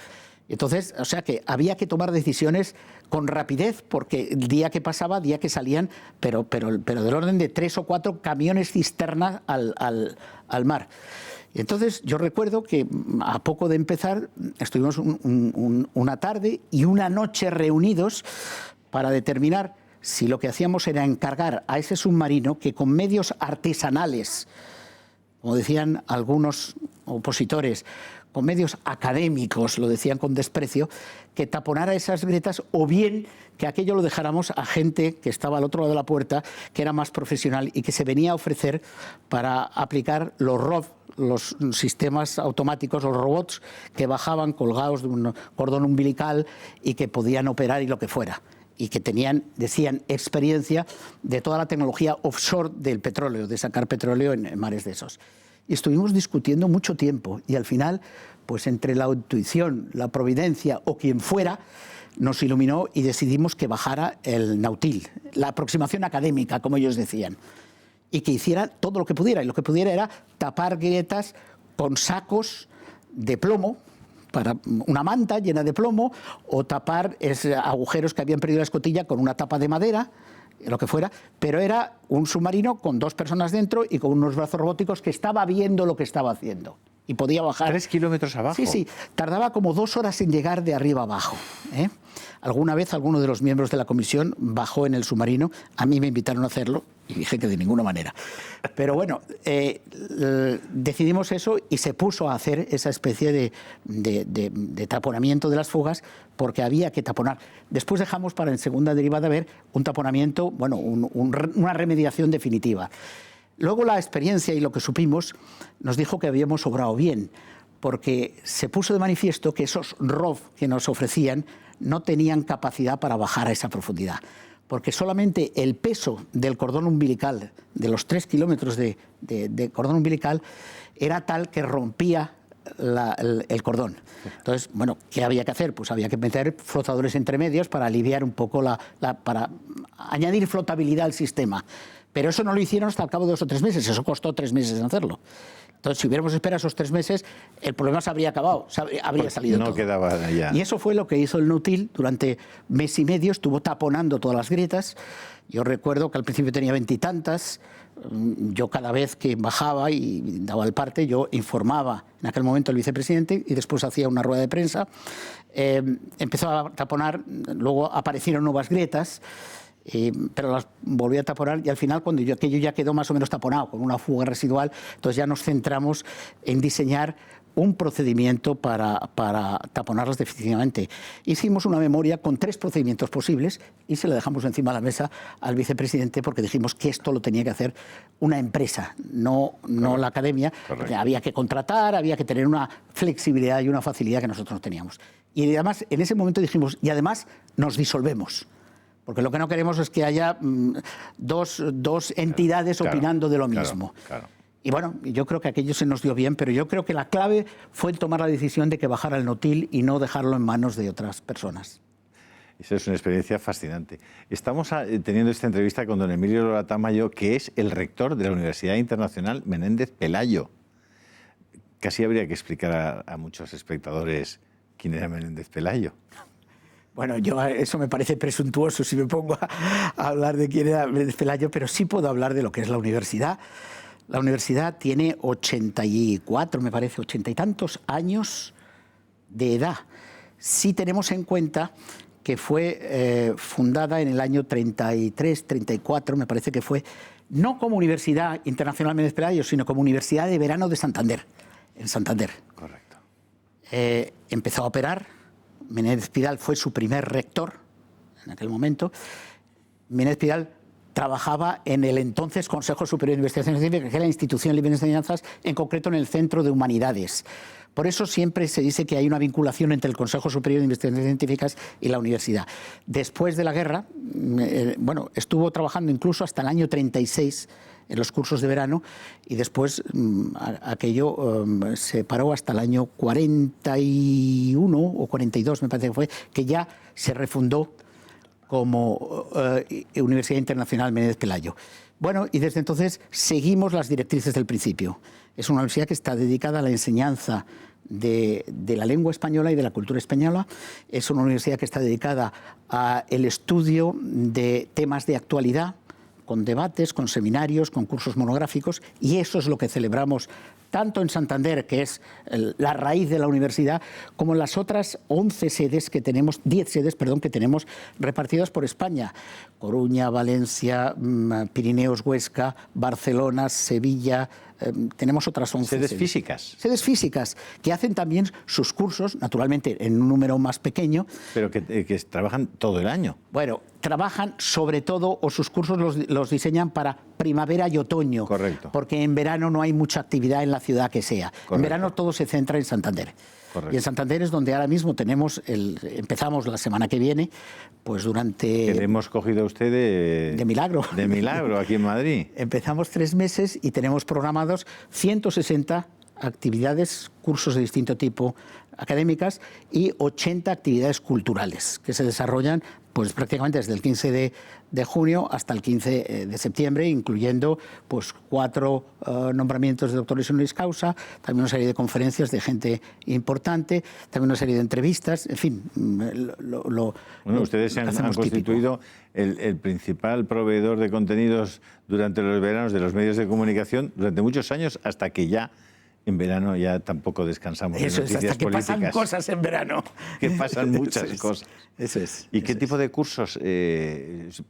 B: Entonces, o sea que había que tomar decisiones con rapidez, porque el día que pasaba, día que salían, pero del orden de 3 o 4 camiones cisterna al mar. Y entonces yo recuerdo que a poco de empezar estuvimos una tarde y una noche reunidos para determinar si lo que hacíamos era encargar a ese submarino que con medios artesanales, como decían algunos opositores, con medios académicos, lo decían con desprecio, que taponara esas grietas, o bien que aquello lo dejáramos a gente que estaba al otro lado de la puerta, que era más profesional y que se venía a ofrecer para aplicar los ROV, los sistemas automáticos, los robots que bajaban colgados de un cordón umbilical y que podían operar y lo que fuera. Y que tenían, decían, experiencia de toda la tecnología offshore del petróleo, de sacar petróleo en mares de esos. Y estuvimos discutiendo mucho tiempo y al final, pues entre la intuición, la providencia o quien fuera, nos iluminó y decidimos que bajara el Nautil, la aproximación académica, como ellos decían, y que hiciera todo lo que pudiera. Y lo que pudiera era tapar grietas con sacos de plomo, para una manta llena de plomo, o tapar agujeros que habían perdido la escotilla con una tapa de madera, lo que fuera, pero era un submarino con 2 personas dentro y con unos brazos robóticos que estaba viendo lo que estaba haciendo. Y podía bajar.
A: 3 kilómetros abajo.
B: Sí, sí. Tardaba como 2 horas en llegar de arriba abajo. Alguna vez alguno de los miembros de la comisión bajó en el submarino. A mí me invitaron a hacerlo y dije que de ninguna manera. Pero bueno, decidimos eso y se puso a hacer esa especie de taponamiento de las fugas, porque había que taponar. Después dejamos para en segunda derivada ver un taponamiento, bueno, una remediación definitiva. Luego la experiencia y lo que supimos nos dijo que habíamos obrado bien, porque se puso de manifiesto que esos ROV que nos ofrecían no tenían capacidad para bajar a esa profundidad, porque solamente el peso del cordón umbilical, de los 3 kilómetros de cordón umbilical, era tal que rompía el cordón. Entonces, bueno, ¿qué había que hacer? Pues había que meter flotadores entre medios para aliviar un poco, para añadir flotabilidad al sistema. Pero eso no lo hicieron hasta el cabo de 2 o 3 meses, eso costó 3 meses en hacerlo. Entonces, si hubiéramos esperado esos 3 meses, el problema se habría acabado, habría salido todo.
A: No quedaba ya.
B: Y eso fue lo que hizo el Nautil durante mes y medio, estuvo taponando todas las grietas. Yo recuerdo que al principio tenía 20 y tantas, yo cada vez que bajaba y daba el parte, yo informaba en aquel momento al vicepresidente y después hacía una rueda de prensa. Empezó a taponar, luego aparecieron nuevas grietas, pero las volví a taponar y al final, cuando aquello ya quedó más o menos taponado con una fuga residual, entonces ya nos centramos en diseñar un procedimiento para taponarlas definitivamente. Hicimos una memoria con 3 procedimientos posibles y se la dejamos encima de la mesa al vicepresidente, porque dijimos que esto lo tenía que hacer una empresa, no la academia. Había que contratar, había que tener una flexibilidad y una facilidad que nosotros no teníamos. Y además, en ese momento dijimos, y además nos disolvemos. Porque lo que no queremos es que haya dos entidades opinando de lo mismo.
A: Claro.
B: Y bueno, yo creo que aquello se nos dio bien, pero yo creo que la clave fue tomar la decisión de que bajara el Nautil y no dejarlo en manos de otras personas.
A: Esa es una experiencia fascinante. Estamos teniendo esta entrevista con don Emilio Lora Tamayo, que es el rector de la Universidad Internacional Menéndez Pelayo. Casi habría que explicar a muchos espectadores quién era Menéndez Pelayo.
B: Bueno, eso me parece presuntuoso si me pongo a hablar de quién era Menéndez Pelayo, pero sí puedo hablar de lo que es la universidad. La universidad tiene 84, me parece, 80 y tantos años de edad. Si tenemos en cuenta que fue fundada en el año 33, 34, me parece que fue, no como Universidad Internacional Menéndez Pelayo, sino como Universidad de Verano de Santander, en Santander.
A: Correcto.
B: Empezó a operar. Menéndez Pidal fue su primer rector en aquel momento. Menéndez Pidal trabajaba en el entonces Consejo Superior de Investigación Científica, que era la institución libre de enseñanzas, en concreto en el Centro de Humanidades. Por eso siempre se dice que hay una vinculación entre el Consejo Superior de Investigaciones Científicas y la universidad. Después de la guerra, estuvo trabajando incluso hasta el año 36 en los cursos de verano, y después aquello se paró hasta el año 41 o 42, me parece que fue, que ya se refundó como Universidad Internacional Menéndez Pelayo. Bueno, y desde entonces seguimos las directrices del principio. Es una universidad que está dedicada a la enseñanza de la lengua española y de la cultura española. Es una universidad que está dedicada al estudio de temas de actualidad, con debates, con seminarios, con cursos monográficos, y eso es lo que celebramos tanto en Santander, que es la raíz de la universidad, como en las otras 11 sedes que tenemos, 10 sedes, perdón, que tenemos repartidas por España. Coruña, Valencia, Pirineos, Huesca, Barcelona, Sevilla. Tenemos otras 11
A: sedes físicas.
B: Sedes físicas, que hacen también sus cursos, naturalmente en un número más pequeño.
A: Pero que trabajan todo el año.
B: Bueno, trabajan sobre todo, o sus cursos los diseñan para primavera y otoño.
A: Correcto.
B: Porque en verano no hay mucha actividad en la ciudad que sea.
A: Correcto.
B: En verano todo se centra en Santander.
A: Correcto.
B: Y en Santander es donde ahora mismo empezamos la semana que viene, pues durante...
A: Que le hemos cogido a usted
B: de milagro.
A: De milagro, aquí en Madrid.
B: Empezamos 3 meses y tenemos programados 160 actividades, cursos de distinto tipo académicas y 80 actividades culturales que se desarrollan pues prácticamente desde el 15 de junio hasta el 15 de septiembre, incluyendo pues 4 nombramientos de doctores honoris causa, también una serie de conferencias de gente importante, también una serie de entrevistas, en fin.
A: Bueno, ustedes han constituido el principal proveedor de contenidos durante los veranos de los medios de comunicación durante muchos años, hasta que ya en verano ya tampoco descansamos.
B: Eso es, hasta que
A: políticas,
B: pasan cosas en verano.
A: Que pasan muchas cosas.
B: Eso es.
A: ¿Y qué tipo de cursos?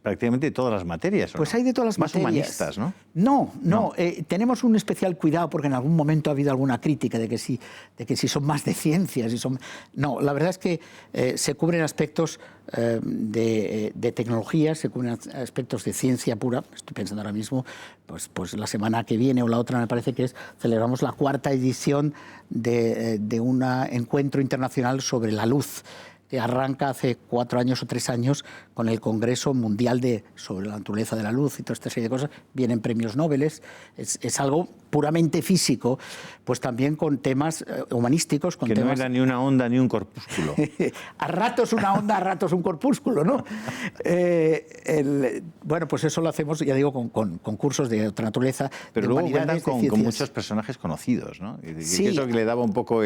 A: Prácticamente de todas las materias, ¿o
B: pues
A: no?
B: hay de todas las
A: Más
B: materias.
A: Humanistas, ¿no?
B: No. Tenemos un especial cuidado porque en algún momento ha habido alguna crítica de que si son más de ciencias. No, la verdad es que se cubren aspectos de tecnología, se cubren aspectos de ciencia pura. Estoy pensando ahora mismo, pues la semana que viene o la otra me parece que celebramos la 4ª edición de un encuentro internacional sobre la luz, que arranca hace 4 años o 3 años con el Congreso Mundial sobre la naturaleza de la luz y toda esta serie de cosas. Vienen premios Nobel, es algo puramente físico, pues también con temas humanísticos. Con
A: que
B: temas...
A: no era ni una onda ni un corpúsculo.
B: A ratos una onda, a ratos un corpúsculo, ¿no? Bueno, pues eso lo hacemos, ya digo, con cursos de otra naturaleza.
A: Pero
B: de
A: luego cuentan con muchos personajes conocidos, ¿no?
B: Sí.
A: Eso que le daba un poco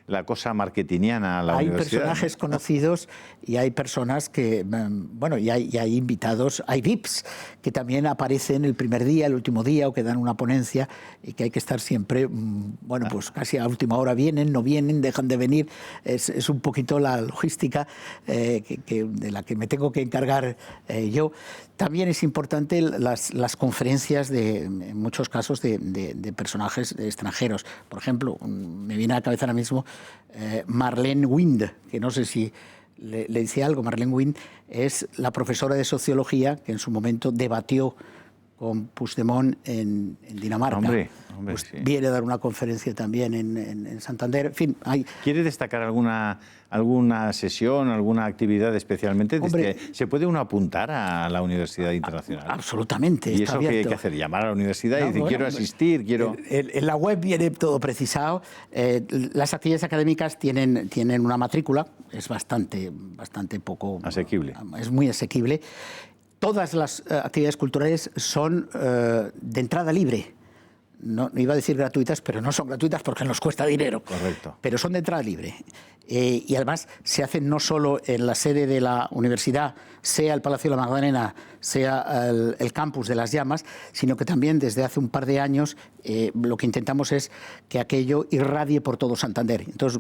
A: la cosa marketingiana a la universidad.
B: Hay personajes conocidos y hay personas que, bueno, y hay invitados, hay VIPs que también aparecen el primer día, el último día, o que dan una ponencia y que hay que estar siempre, bueno, pues casi a última hora vienen, no vienen, dejan de venir. Es un poquito la logística de la que me tengo que encargar yo. También es importante las conferencias, en muchos casos, de personajes extranjeros. Por ejemplo, me viene a la cabeza ahora mismo Marlene Wind, que no sé si le dice algo. Marlene Wind es la profesora de sociología que en su momento debatió con Puigdemont en Dinamarca.
A: Hombre,
B: pues
A: sí.
B: Viene a dar una conferencia también en Santander. En fin,
A: ¿Quiere destacar alguna sesión, alguna actividad especialmente?
B: Hombre,
A: ¿Se puede uno apuntar a la Universidad Internacional?
B: Absolutamente.
A: ¿Y
B: está
A: eso qué hay
B: abierto.
A: que hacer? ¿Llamar a la universidad y decir,
B: bueno,
A: quiero asistir, quiero...?
B: En la web viene todo precisado. Las actividades académicas tienen una matrícula, es bastante poco...
A: Asequible.
B: Es muy asequible. Todas las actividades culturales son de entrada libre. No iba a decir gratuitas, pero no son gratuitas porque nos cuesta dinero.
A: Correcto.
B: Pero son de entrada libre. Y además se hacen no solo en la sede de la universidad, sea el Palacio de la Magdalena, sea el campus de Las Llamas, sino que también desde hace un par de años lo que intentamos es que aquello irradie por todo Santander. Entonces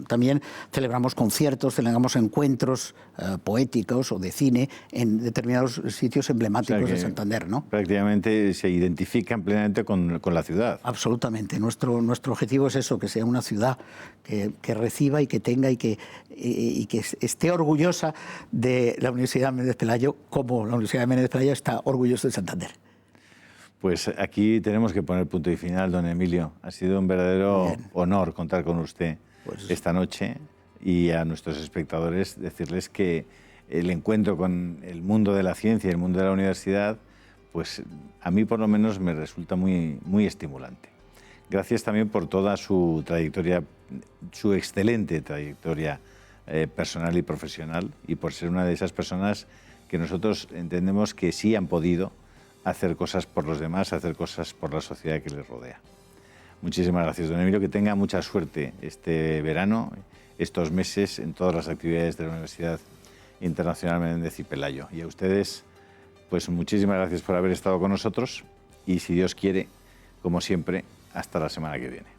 B: también celebramos conciertos, celebramos encuentros poéticos o de cine en determinados sitios emblemáticos de Santander, ¿no?
A: Prácticamente se identifican plenamente con la ciudad.
B: Absolutamente. Nuestro objetivo es eso, que sea una ciudad que reciba y que tenga y que esté orgullosa de la Universidad Méndez Pelayo, como la Universidad Méndez Pelayo está orgullosa de Santander.
A: Pues aquí tenemos que poner punto y final, don Emilio. Ha sido un verdadero honor contar con usted esta noche, y a nuestros espectadores decirles que el encuentro con el mundo de la ciencia y el mundo de la universidad, pues a mí por lo menos me resulta muy, muy estimulante. Gracias también por toda su trayectoria, su excelente trayectoria personal y profesional, y por ser una de esas personas que nosotros entendemos que sí han podido hacer cosas por los demás, hacer cosas por la sociedad que les rodea. Muchísimas gracias, don Emilio, que tenga mucha suerte este verano, estos meses, en todas las actividades de la Universidad Internacional Menéndez y Pelayo. Y a ustedes, pues muchísimas gracias por haber estado con nosotros, y si Dios quiere, como siempre, Hasta la semana que viene.